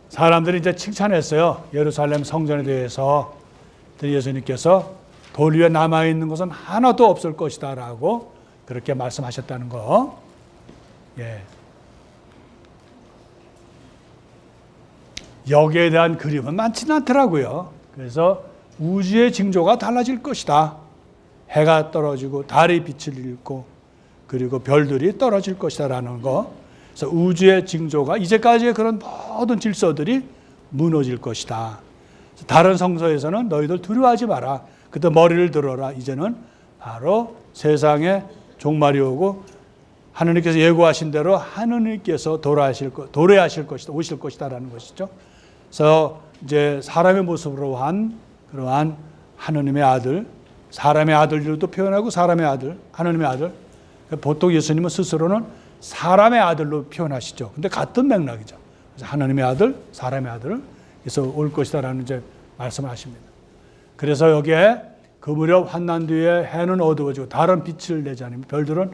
사람들이 이제 칭찬했어요. 예루살렘 성전에 대해서. 예수님께서 돌 위에 남아있는 것은 하나도 없을 것이다 라고 그렇게 말씀하셨다는 거. 예. 여기에 대한 그림은 많지는 않더라고요. 그래서 우주의 징조가 달라질 것이다. 해가 떨어지고 달이 빛을 잃고 그리고 별들이 떨어질 것이다 라는 거. 그래서 우주의 징조가, 이제까지의 그런 모든 질서들이 무너질 것이다. 다른 성서에서는 너희들 두려워하지 마라. 그때 머리를 들어라. 이제는 바로 세상에 종말이 오고 하느님께서 예고하신 대로 하느님께서 도래하실 것이다. 오실 것이다라는 것이죠. 그래서 이제 사람의 모습으로 한 그러한 하느님의 아들, 사람의 아들로도 표현하고 사람의 아들, 하느님의 아들. 보통 예수님은 스스로는 사람의 아들로 표현하시죠. 근데 같은 맥락이죠. 그래서 하느님의 아들, 사람의 아들. 그래서 올 것이다라는 이제 말씀을 하십니다. 그래서 여기에 그 무렵 환난 뒤에 해는 어두워지고 다른 빛을 내지 않으면 별들은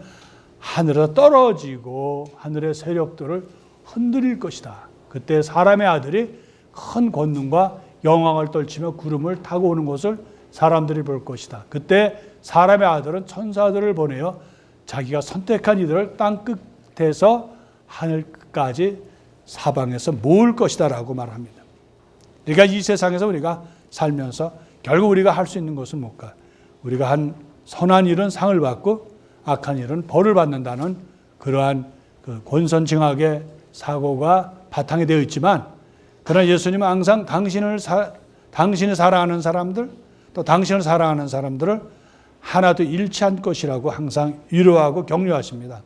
하늘에서 떨어지고 하늘의 세력들을 흔들릴 것이다. 그때 사람의 아들이 큰 권능과 영광을 떨치며 구름을 타고 오는 것을 사람들이 볼 것이다. 그때 사람의 아들은 천사들을 보내어 자기가 선택한 이들을 땅 끝에서 하늘 끝까지 사방에서 모을 것이다 라고 말합니다. 그러니까 이 세상에서 우리가 살면서 결국 우리가 할 수 있는 것은 뭘까? 우리가 한 선한 일은 상을 받고 악한 일은 벌을 받는다는 그러한 그 권선징악의 사고가 바탕이 되어 있지만, 그러나 예수님은 항상 당신이 사랑하는 사람들, 또 당신을 사랑하는 사람들을 하나도 잃지 않을 것이라고 항상 위로하고 격려하십니다.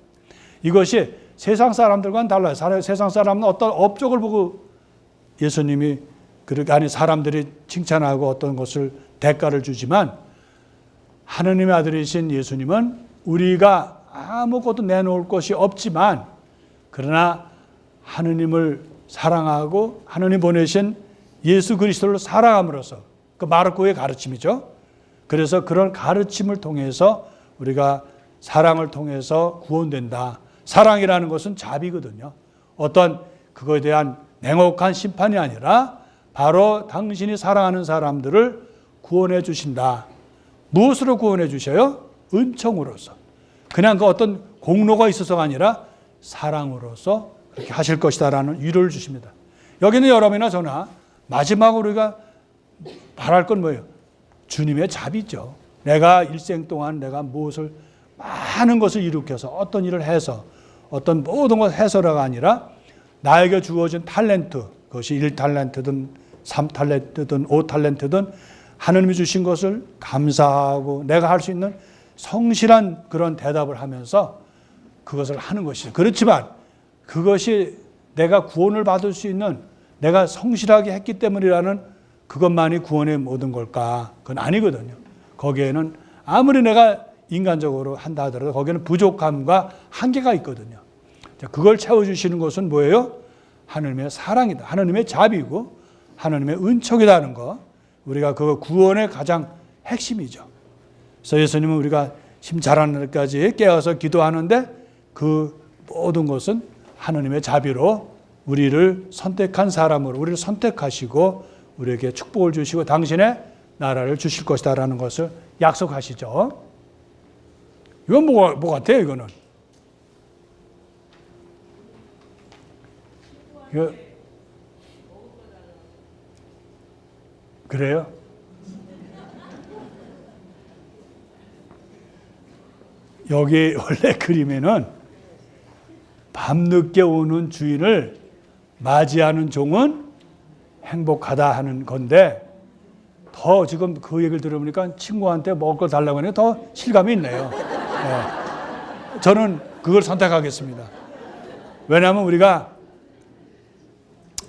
이것이 세상 사람들과는 달라요. 세상 사람은 어떤 업적을 보고 예수님이 그렇게 아니 사람들이 칭찬하고 어떤 것을 대가를 주지만, 하느님의 아들이신 예수님은 우리가 아무것도 내놓을 것이 없지만, 그러나 하느님을 사랑하고 하느님 보내신 예수 그리스도를 사랑함으로써, 그 마르코의 가르침이죠. 그래서 그런 가르침을 통해서 우리가 사랑을 통해서 구원된다. 사랑이라는 것은 자비거든요. 어떤 그거에 대한 냉혹한 심판이 아니라 바로 당신이 사랑하는 사람들을 구원해 주신다. 무엇으로 구원해 주셔요? 은총으로서. 그냥 그 어떤 공로가 있어서가 아니라 사랑으로서 그렇게 하실 것이다라는 위로를 주십니다. 여기는 여러분이나 저나 마지막으로 우리가 바랄 건 뭐예요? 주님의 자비죠. 내가 일생 동안 내가 무엇을 많은 것을 일으켜서 어떤 일을 해서 어떤 모든 것을 해서가 아니라 나에게 주어진 탤런트, 그것이 1탤런트든 3달란트든 5달란트든 하느님이 주신 것을 감사하고 내가 할 수 있는 성실한 그런 대답을 하면서 그것을 하는 것이죠. 그렇지만 그것이 내가 구원을 받을 수 있는 내가 성실하게 했기 때문이라는 그것만이 구원의 모든 걸까? 그건 아니거든요. 거기에는 아무리 내가 인간적으로 한다 하더라도 거기에는 부족함과 한계가 있거든요. 그걸 채워주시는 것은 뭐예요? 하나님의 사랑이다. 하나님의 자비고 하나님의 은총이라는 것. 우리가 그 구원의 가장 핵심이죠. 그래서 예수님은 우리가 힘 자라는 날까지 깨어서 기도하는데 그 모든 것은 하나님의 자비로 우리를 선택한 사람으로 우리를 선택하시고 우리에게 축복을 주시고 당신의 나라를 주실 것이다라는 것을 약속하시죠. 이건 뭐 같아요, 이거는? 이거 그래요? 여기 원래 그림에는 밤늦게 오는 주인을 맞이하는 종은 행복하다 하는 건데 더 지금 그 얘기를 들어보니까 친구한테 먹을 걸 달라고 하니까 더 실감이 있네요. 네. 저는 그걸 선택하겠습니다. 왜냐하면 우리가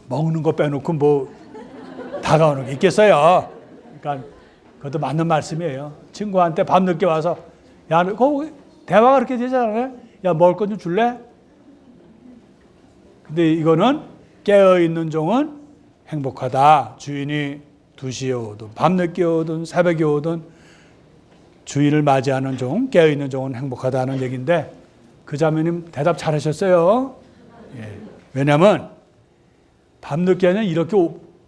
먹는 거 빼놓고 뭐 다가오는 게 있겠어요. 그러니까 그것도 맞는 말씀이에요. 친구한테 밤늦게 와서 야, 대화가 그렇게 되지 않아요? 야, 먹을 것 좀 줄래? 근데 이거는 깨어있는 종은 행복하다. 주인이 2시에 오든 밤늦게 오든 새벽에 오든 주인을 맞이하는 종, 깨어있는 종은 행복하다는 얘기인데 그 자매님 대답 잘하셨어요. 예. 왜냐하면 밤늦게 하면 이렇게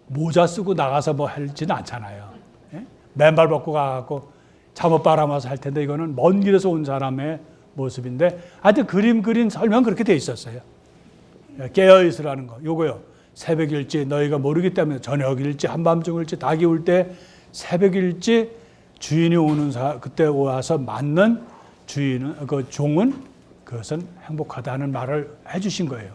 모자 쓰고 나가서 뭐 할지는 않잖아요. 예? 맨발 벗고 가갖고 잠옷 빨아마서 할 텐데 이거는 먼 길에서 온 사람의 모습인데 하여튼 그림 그린 설명 그렇게 돼 있었어요. 깨어있으라는 거. 요거요. 새벽일지 너희가 모르기 때문에 저녁일지 한밤중일지 닭이 울 때 새벽일지 주인이 오는 그때 와서 맞는 주인은 그 종은 그것은 행복하다는 말을 해주신 거예요.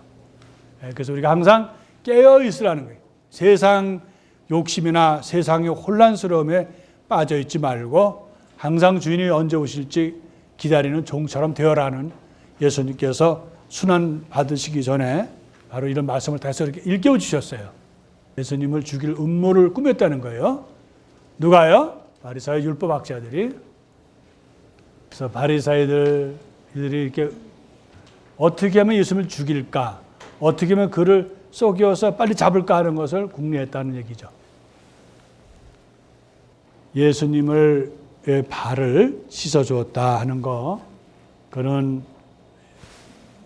그래서 우리가 항상 깨어 있으라는 거예요. 세상 욕심이나 세상의 혼란스러움에 빠져 있지 말고 항상 주인이 언제 오실지 기다리는 종처럼 되어라는 예수님께서 순환 받으시기 전에 바로 이런 말씀을 다시 이렇게 일깨워 주셨어요. 예수님을 죽일 음모를 꾸몄다는 거예요. 누가요? 바리사의 율법학자들이. 그래서 바리사이들이 이렇게 어떻게 하면 예수님을 죽일까? 어떻게 하면 그를 속여서 빨리 잡을까 하는 것을 궁리했다는 얘기죠. 예수님을 발을 씻어 주었다 하는 거. 그는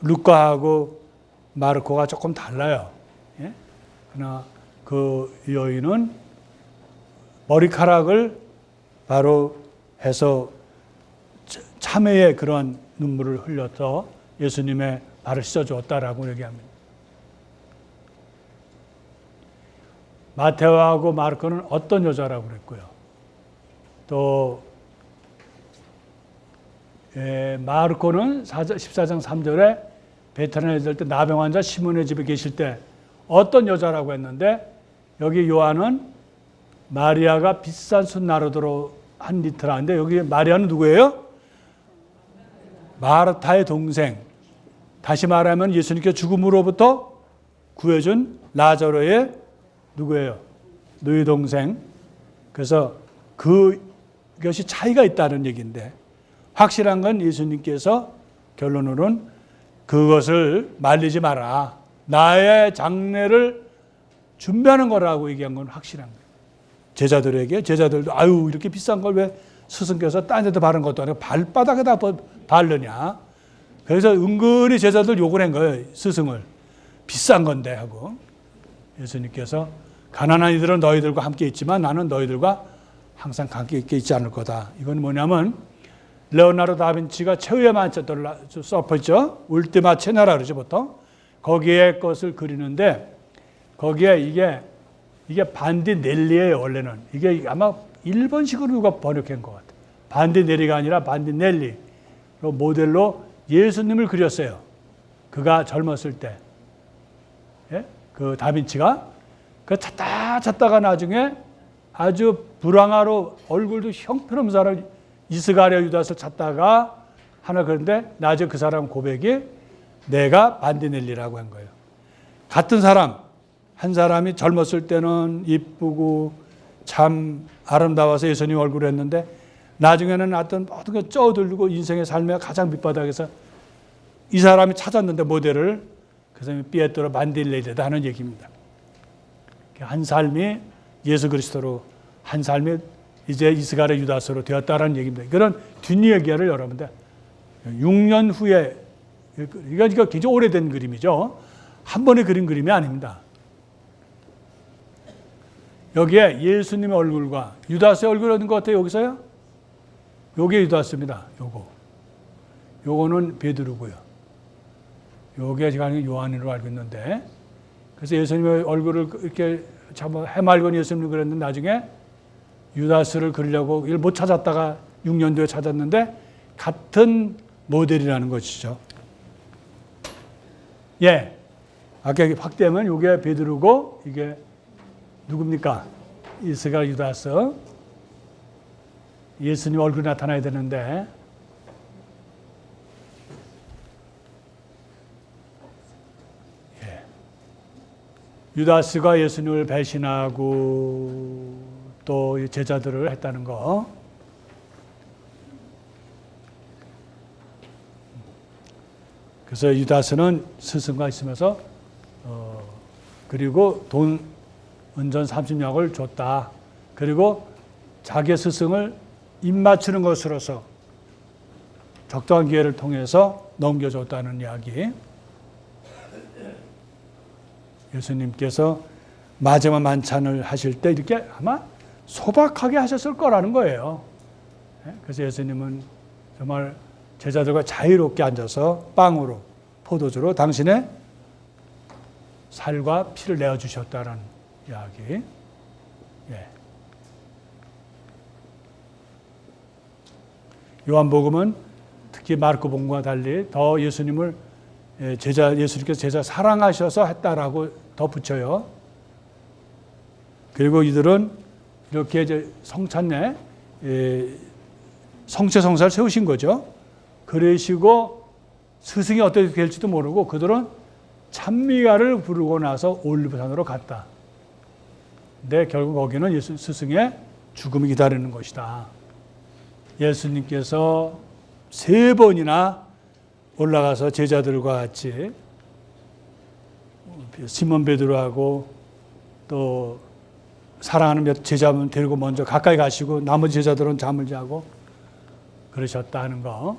루카하고 마르코가 조금 달라요. 예? 그러나 그 여인은 머리카락을 바로 해서 참회의 그런 눈물을 흘려서 예수님의 발을 씻어 주었다라고 얘기합니다. 마테오하고 마르코는 어떤 여자라고 그랬고요. 또 마르코는 14장 3절에 베트남에 있을 때 나병 환자 시몬의 집에 계실 때 어떤 여자라고 했는데 여기 요한은 마리아가 비싼 숯 나르도로 한 리터를 하는데 여기 마리아는 누구예요? 마르타의 동생. 다시 말하면 예수님께 죽음으로부터 구해준 라자로의 누구예요? 누이 동생. 그래서 그것이 차이가 있다는 얘기인데 확실한 건 예수님께서 결론으로는 그것을 말리지 마라. 나의 장례를 준비하는 거라고 얘기한 건 확실한 거예요. 제자들도 아유 이렇게 비싼 걸 왜 스승께서 딴 데도 바른 것도 아니고 발바닥에다 바르냐. 그래서 은근히 제자들 욕을 한 거예요. 스승을. 비싼 건데 하고. 예수님께서 가난한 이들은 너희들과 함께 있지만 나는 너희들과 항상 함께 있지 않을 거다. 이건 뭐냐면 레오나르도 다빈치가 최후의 만찬을 써봤죠. 울티마 체나라 그러죠 보통. 거기에 것을 그리는데 거기에 이게 반디넬리예요 원래는. 이게 아마 일본식으로 누가 번역한 것 같아요. 반디넬리가 아니라 반디넬리. 모델로 예수님을 그렸어요. 그가 젊었을 때. 예? 그 다빈치가. 그 찾다가 나중에 아주 불황아로 얼굴도 형편없는 사람 이스가랴 유다스를 찾다가 하나 그런데 나중에 그 사람 고백이 내가 반디넬리라고 한 거예요. 같은 사람, 한 사람이 젊었을 때는 이쁘고 참 아름다워서 예수님 얼굴을 했는데 나중에는 어떤 모든 걸 쪄들고 인생의 삶의 가장 밑바닥에서 이 사람이 찾았는데 모델을 그 사람이 피에트로 반딜레리다 하는 얘기입니다. 한 삶이 예수 그리스도로 한 삶이 이제 이스가랴 유다스로 되었다라는 얘기입니다. 그런 뒷이야기를 여러분들 6년 후에 이거 굉장히 오래된 그림이죠. 한 번에 그린 그림이 아닙니다. 여기에 예수님의 얼굴과 유다스의 얼굴이 어딘 것 같아요? 여기서요? 요게 유다스입니다. 요거는 베드로고요. 요게 제가 요한으로 알고 있는데 그래서 예수님의 얼굴을 이렇게 해맑은 예수님을 그렸는데 나중에 유다스를 그리려고 이걸 못 찾았다가 6년 뒤에 찾았는데 같은 모델이라는 것이죠. 예. 아까 확대하면 이게 베드로고 이게 누굽니까? 이스가랴 유다스. 예수님 얼굴이 나타나야 되는데 예. 유다스가 예수님을 배신하고 또 제자들을 했다는 거. 그래서 유다스는 스승과 있으면서 그리고 돈 은전 30냥을 줬다. 그리고 자기 스승을 입맞추는 것으로서 적당한 기회를 통해서 넘겨줬다는 이야기. 예수님께서 마지막 만찬을 하실 때 이렇게 아마 소박하게 하셨을 거라는 거예요. 그래서 예수님은 정말 제자들과 자유롭게 앉아서 빵으로 포도주로 당신의 살과 피를 내어주셨다는 이야기. 예. 요한복음은 특히 마르코복음과 달리 더 예수님을 예수님께서 제자 사랑하셔서 했다라고 더 붙여요. 그리고 이들은 이렇게 이제 성찬에 성체성사를 세우신 거죠. 그러시고 스승이 어떻게 될지도 모르고 그들은 찬미가를 부르고 나서 올리브산으로 갔다. 근데 결국 거기는 예수 스승의 죽음이 기다리는 것이다. 예수님께서 3번이나 올라가서 제자들과 같이 시몬 베드로하고 또 사랑하는 몇 제자분 데리고 먼저 가까이 가시고 나머지 제자들은 잠을 자고 그러셨다는 거.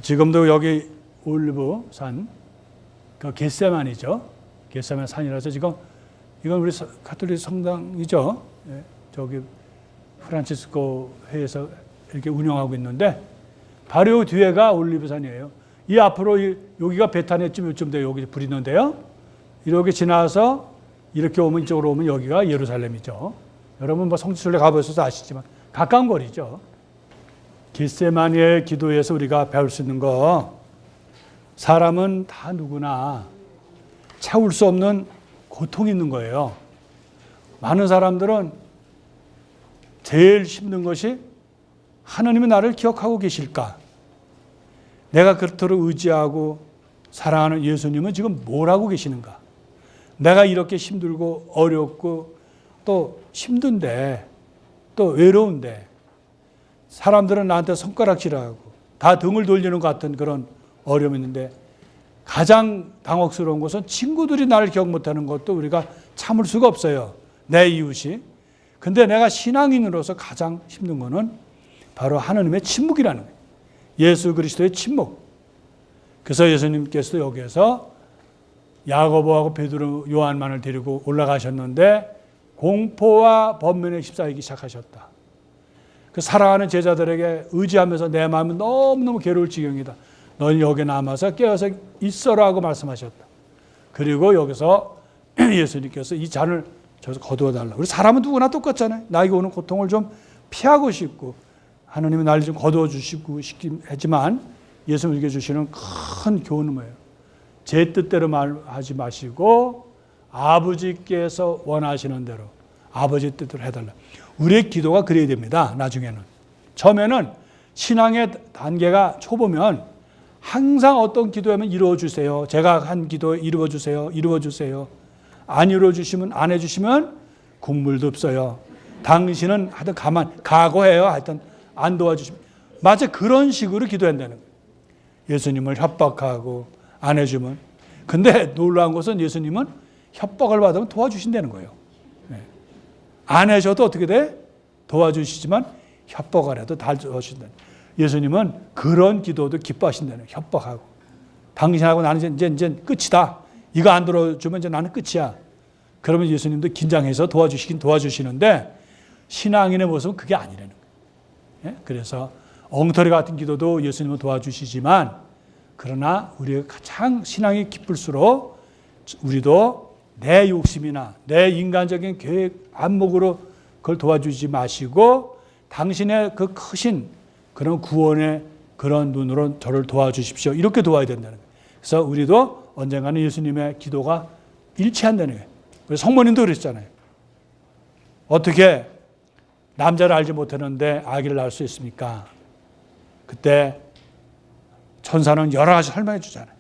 지금도 여기 올리브산, 그 겟세만이죠. 겟세만 산이라서 지금 이건 우리 가톨릭 성당이죠. 예, 저기 프란치스코 회에서 이렇게 운영하고 있는데 바로 뒤에가 올리브산이에요. 이 앞으로 여기가 베타니아쯤 돼요. 여기 불이 있는데요. 이렇게 지나서 이렇게 오면 이쪽으로 오면 여기가 예루살렘이죠. 여러분 뭐 성지순례 가보셔서 아시지만 가까운 거리죠. 겟세마니의 기도에서 우리가 배울 수 있는 거, 사람은 다 누구나 채울 수 없는 고통이 있는 거예요. 많은 사람들은 제일 힘든 것이 하나님이 나를 기억하고 계실까? 내가 그토록 의지하고 사랑하는 예수님은 지금 뭘 하고 계시는가? 내가 이렇게 힘들고 어렵고 또 힘든데 또 외로운데 사람들은 나한테 손가락질하고 다 등을 돌리는 것 같은 그런 어려움이 있는데 가장 당혹스러운 것은 친구들이 나를 기억 못하는 것도 우리가 참을 수가 없어요. 내 이웃이. 근데 내가 신앙인으로서 가장 힘든 거는 바로 하나님의 침묵이라는 거예요. 예수 그리스도의 침묵. 그래서 예수님께서도 여기에서 야고보하고 베드로 요한만을 데리고 올라가셨는데 공포와 번민에 휩싸이기 시작하셨다. 그 사랑하는 제자들에게 의지하면서 내 마음이 너무너무 괴로울 지경이다. 너는 여기 남아서 깨어서 있어라고 말씀하셨다. 그리고 여기서 예수님께서 이 잔을 저기서 거두어 달라. 우리 사람은 누구나 똑같잖아요. 나에게 오는 고통을 좀 피하고 싶고 하나님이 나를 좀 거두어 주시고 싶긴 했지만 예수님께 주시는 큰 교훈은 뭐예요? 제 뜻대로 말하지 마시고 아버지께서 원하시는 대로 아버지 뜻대로 해달라. 우리의 기도가 그래야 됩니다. 나중에는. 처음에는 신앙의 단계가 초보면 항상 어떤 기도하면 이루어주세요. 제가 한 기도 이루어주세요. 이루어주세요. 안 이루어주시면 안 해주시면 국물도 없어요. 당신은 하여튼 각오해요. 하여튼 안 도와주시면. 마치 그런 식으로 기도한다는 거예요. 예수님을 협박하고 안 해주면. 근데 놀라운 것은 예수님은 협박을 받으면 도와주신다는 거예요. 안 해줘도 어떻게 돼? 도와주시지만 협박을 해도 다 도와주신다는 거예요. 예수님은 그런 기도도 기뻐하신다는 거예요. 협박하고. 당신하고 나는 이제 끝이다. 이거 안 들어주면 이제 나는 끝이야. 그러면 예수님도 긴장해서 도와주시긴 도와주시는데 신앙인의 모습은 그게 아니라는 거예요. 그래서 엉터리 같은 기도도 예수님은 도와주시지만 그러나 우리가 가장 신앙이 깊을수록 우리도 내 욕심이나 내 인간적인 계획 안목으로 그걸 도와주지 마시고 당신의 그 크신 그런 구원의 그런 눈으로 저를 도와주십시오. 이렇게 도와야 된다는 거예요. 그래서 우리도 언젠가는 예수님의 기도가 일치한다는 거예요. 그래서 성모님도 그랬잖아요. 어떻게 남자를 알지 못했는데 아기를 낳을 수 있습니까? 그때 천사는 여러 가지 설명해 주잖아요.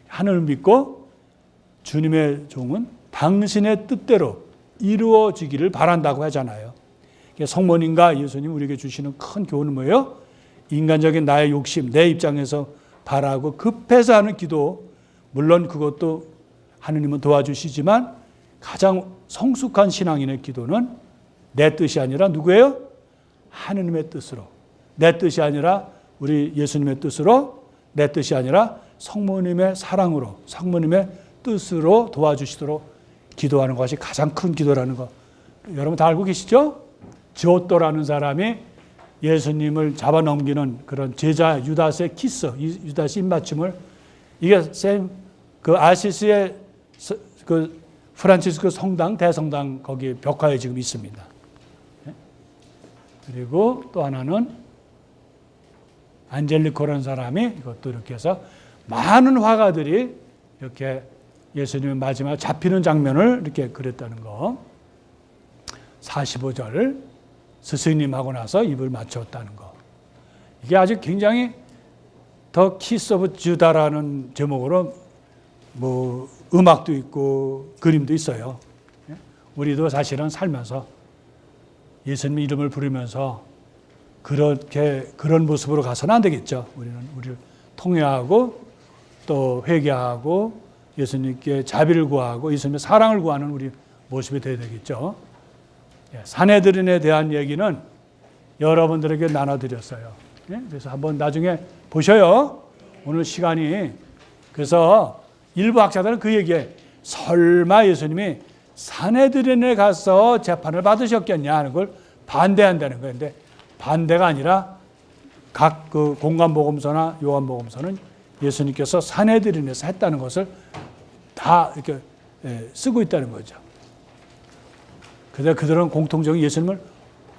하늘을 믿고 주님의 종은 당신의 뜻대로 이루어지기를 바란다고 하잖아요. 성모님과 예수님 우리에게 주시는 큰 교훈은 뭐예요? 인간적인 나의 욕심, 내 입장에서 바라고 급해서 하는 기도, 물론 그것도 하느님은 도와주시지만 가장 성숙한 신앙인의 기도는 내 뜻이 아니라 누구예요? 하느님의 뜻으로. 내 뜻이 아니라 우리 예수님의 뜻으로, 내 뜻이 아니라 성모님의 사랑으로, 성모님의 뜻으로 도와주시도록 기도하는 것이 가장 큰 기도라는 거. 여러분 다 알고 계시죠? 지오또라는 사람이 예수님을 잡아넘기는 그런 제자 유다스의 키스, 유다스 입맞춤을 이게 그 아시스의 그 프란치스코 성당, 대성당 거기 벽화에 지금 있습니다. 그리고 또 하나는 안젤리코라는 사람이 이것도 이렇게 해서 많은 화가들이 이렇게 예수님의 마지막 잡히는 장면을 이렇게 그렸다는 거. 45절 스승님하고 나서 입을 맞췄다는 거. 이게 아주 굉장히 더 키스 오브 주다라는 제목으로 뭐 음악도 있고 그림도 있어요. 우리도 사실은 살면서 예수님 이름을 부르면서 그런 모습으로 가서는 안 되겠죠. 우리를 통회하고 또 회개하고 예수님께 자비를 구하고 예수님의 사랑을 구하는 우리 모습이 되어야 되겠죠. 산헤드린에 대한 얘기는 여러분들에게 나눠드렸어요. 그래서 한번 나중에 보셔요. 오늘 시간이. 그래서 일부 학자들은 그 얘기에 설마 예수님이 산헤드린에 가서 재판을 받으셨겠냐 하는 걸 반대한다는 거예요. 근데 반대가 아니라 각 그 공관복음서나 요한복음서는 예수님께서 산헤드린에서 했다는 것을 다 이렇게 쓰고 있다는 거죠. 그래서 그들은 공통적인 예수님을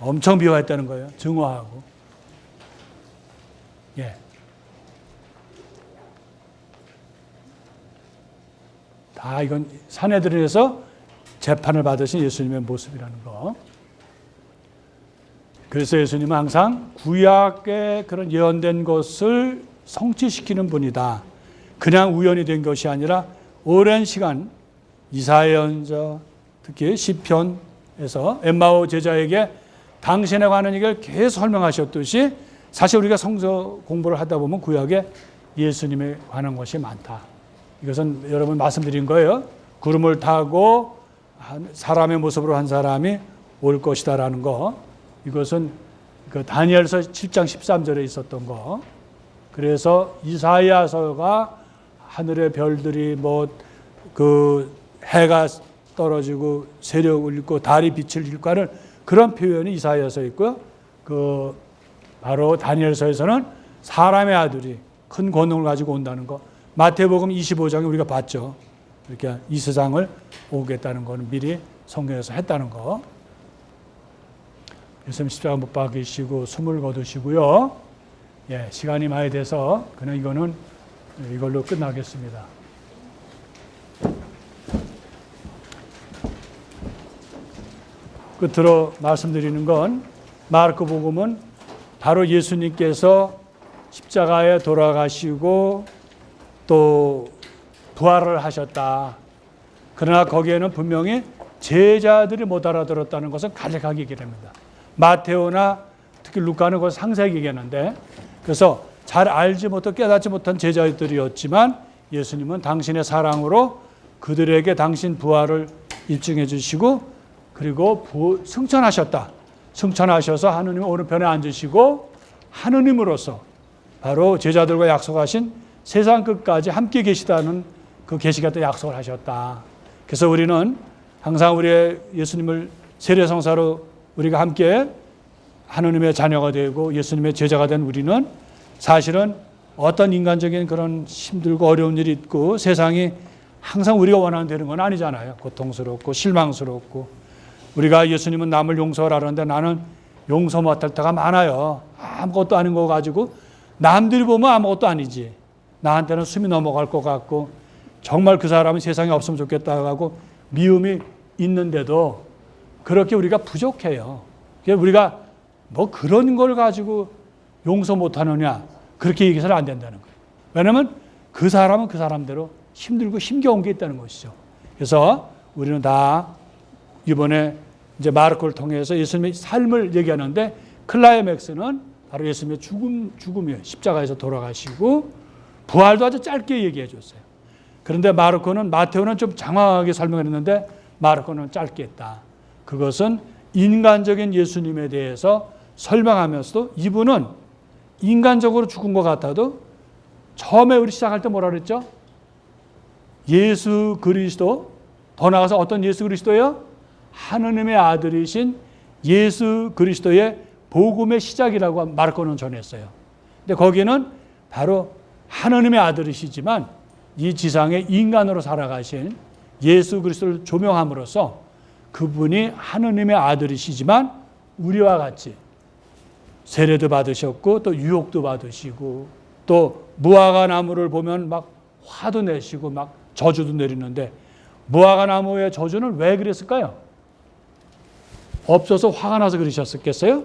엄청 비하했다는 거예요. 증오하고. 다 이건 산헤드린에서 재판을 받으신 예수님의 모습이라는 거. 그래서 예수님은 항상 구약의 그런 예언된 것을 성취시키는 분이다. 그냥 우연이 된 것이 아니라 오랜 시간 이사야 예언자 특히 시편에서 엠마오 제자에게 당신에 관한 얘기를 계속 설명하셨듯이 사실 우리가 성서 공부를 하다 보면 구약에 예수님에 관한 것이 많다. 이것은 여러분 말씀드린 거예요. 구름을 타고 사람의 모습으로 한 사람이 올 것이다라는 거. 이것은 그 다니엘서 7장 13절에 있었던 거. 그래서 이사야서가 하늘의 별들이 뭐 그 해가 떨어지고 세력을 잃고 달이 빛을 잃고 하는 그런 표현이 이사야서에 있고요. 그 바로 다니엘서에서는 사람의 아들이 큰 권능을 가지고 온다는 거. 마태복음 25장에 우리가 봤죠. 이렇게 이 세상을 오겠다는 거는 미리 성경에서 했다는 거. 예수님 십자가 못 박이시고 숨을 거두시고요. 시간이 많이 돼서 그냥 이거는 이걸로 끝나겠습니다. 끝으로 말씀드리는 건 마르코복음은 바로 예수님께서 십자가에 돌아가시고 또 부활을 하셨다. 그러나 거기에는 분명히 제자들이 못 알아들었다는 것은 간략하게 얘기합니다. 마테오나 특히 루카는 그걸 상세하게 얘기하는데, 그래서 잘 알지 못하고 깨닫지 못한 제자들이었지만 예수님은 당신의 사랑으로 그들에게 당신 부활을 입증해 주시고 그리고 승천하셨다. 승천하셔서 하느님 오른편에 앉으시고 하느님으로서 바로 제자들과 약속하신 세상 끝까지 함께 계시다는 그 계시가 또 약속을 하셨다. 그래서 우리는 항상 우리의 예수님을 세례성사로 우리가 함께 하느님의 자녀가 되고 예수님의 제자가 된 우리는 사실은 어떤 인간적인 그런 힘들고 어려운 일이 있고 세상이 항상 우리가 원하는 되는 건 아니잖아요. 고통스럽고 실망스럽고 우리가 예수님은 남을 용서하라는데 나는 용서 못할 때가 많아요. 아무것도 아닌 거 가지고 남들이 보면 아무것도 아니지. 나한테는 숨이 넘어갈 것 같고 정말 그 사람은 세상에 없으면 좋겠다 하고 미움이 있는데도 그렇게 우리가 부족해요. 우리가 뭐 그런 걸 가지고 용서 못하느냐 그렇게 얘기해서는 안 된다는 거예요. 왜냐하면 그 사람은 그 사람대로 힘들고 힘겨운 게 있다는 것이죠. 그래서 우리는 다 이번에 이제 마르코를 통해서 예수님의 삶을 얘기하는데 클라이맥스는 바로 예수님의 죽음이에요. 십자가에서 돌아가시고 부활도 아주 짧게 얘기해 줬어요. 그런데 마테오는 좀 장황하게 설명했는데 마르코는 짧게 했다. 그것은 인간적인 예수님에 대해서 설명하면서도 이분은 인간적으로 죽은 것 같아도 처음에 우리 시작할 때 뭐라 그랬죠? 예수 그리스도, 더 나아가서 어떤 예수 그리스도예요? 하느님의 아들이신 예수 그리스도의 복음의 시작이라고 마르코는 전했어요. 근데 거기는 바로 하느님의 아들이시지만 이 지상에 인간으로 살아가신 예수 그리스도를 조명함으로써 그분이 하느님의 아들이시지만 우리와 같이 세례도 받으셨고 또 유혹도 받으시고 또 무화과 나무를 보면 막 화도 내시고 막 저주도 내리는데 무화과 나무의 저주는 왜 그랬을까요? 없어서 화가 나서 그러셨겠어요?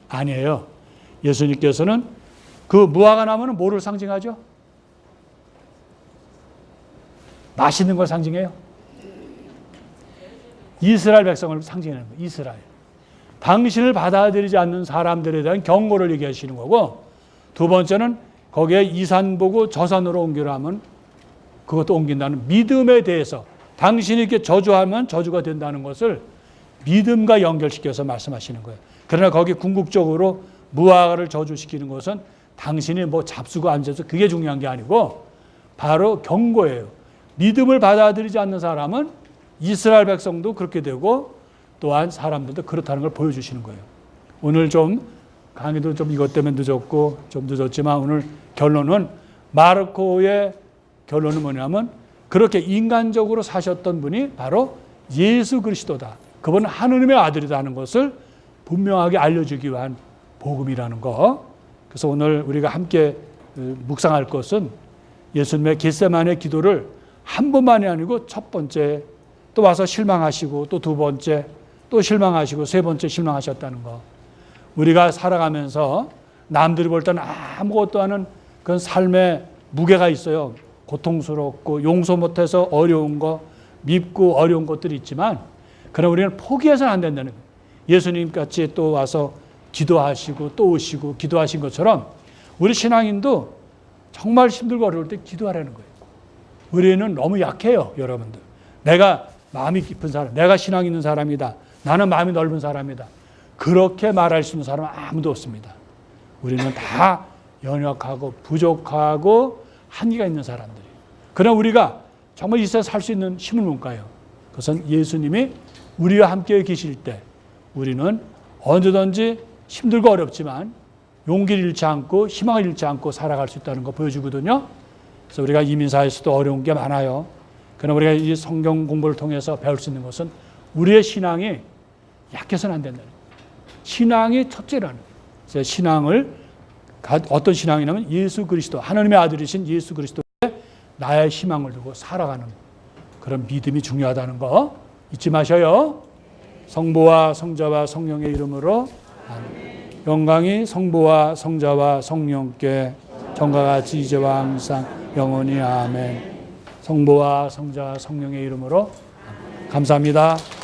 아니에요. 예수님께서는 그 무화과 나무는 뭐를 상징하죠? 맛있는 걸 상징해요. 이스라엘 백성을 상징하는 거예요. 이스라엘. 당신을 받아들이지 않는 사람들에 대한 경고를 얘기하시는 거고, 두 번째는 거기에 이 산 보고 저 산으로 옮기라 하면 그것도 옮긴다는 믿음에 대해서 당신이 이렇게 저주하면 저주가 된다는 것을 믿음과 연결시켜서 말씀하시는 거예요. 그러나 거기 궁극적으로 무화과를 저주시키는 것은 당신이 뭐 잡수고 앉아서 그게 중요한 게 아니고 바로 경고예요. 믿음을 받아들이지 않는 사람은 이스라엘 백성도 그렇게 되고 또한 사람들도 그렇다는 걸 보여주시는 거예요. 오늘 좀 강의도 좀 이것 때문에 늦었고 좀 늦었지만 오늘 결론은 마르코의 결론은 뭐냐면 그렇게 인간적으로 사셨던 분이 바로 예수 그리스도다. 그분은 하느님의 아들이라는 것을 분명하게 알려주기 위한 복음이라는 거. 그래서 오늘 우리가 함께 묵상할 것은 예수님의 겟세마네 기도를 한 번만이 아니고 첫 번째 또 와서 실망하시고 또 두 번째 또 실망하시고 세 번째 실망하셨다는 거. 우리가 살아가면서 남들이 볼 때는 아무것도 하는 그런 삶의 무게가 있어요. 고통스럽고 용서 못해서 어려운 거, 밉고 어려운 것들이 있지만 그러나 우리는 포기해서는 안 된다는 거예요. 예수님 같이 또 와서 기도하시고 또 오시고 기도하신 것처럼 우리 신앙인도 정말 힘들고 어려울 때 기도하라는 거예요. 우리는 너무 약해요, 여러분들. 내가 마음이 깊은 사람, 내가 신앙 있는 사람이다. 나는 마음이 넓은 사람이다. 그렇게 말할 수 있는 사람은 아무도 없습니다. 우리는 다 연약하고 부족하고 한계가 있는 사람들이에요. 그러나 우리가 정말 이 세상에 살 수 있는 힘은 뭘까요? 그것은 예수님이 우리와 함께 계실 때 우리는 언제든지 힘들고 어렵지만 용기를 잃지 않고 희망을 잃지 않고 살아갈 수 있다는 거 보여주거든요. 그래서 우리가 이민사에서도 어려운 게 많아요. 그러나 우리가 이 성경 공부를 통해서 배울 수 있는 것은 우리의 신앙이 약해서는 안 된다는 거예요. 신앙이 첫째라는 거예요. 그래서 신앙을 어떤 신앙이냐면 예수 그리스도, 하나님의 아들이신 예수 그리스도에 나의 희망을 두고 살아가는 그런 믿음이 중요하다는 거 잊지 마셔요. 성부와 성자와 성령의 이름으로 아멘. 영광이 성부와 성자와 성령께 전과 같이 이제와 항상 영원히 아멘. 성부와 성자 성령의 이름으로 아멘. 감사합니다.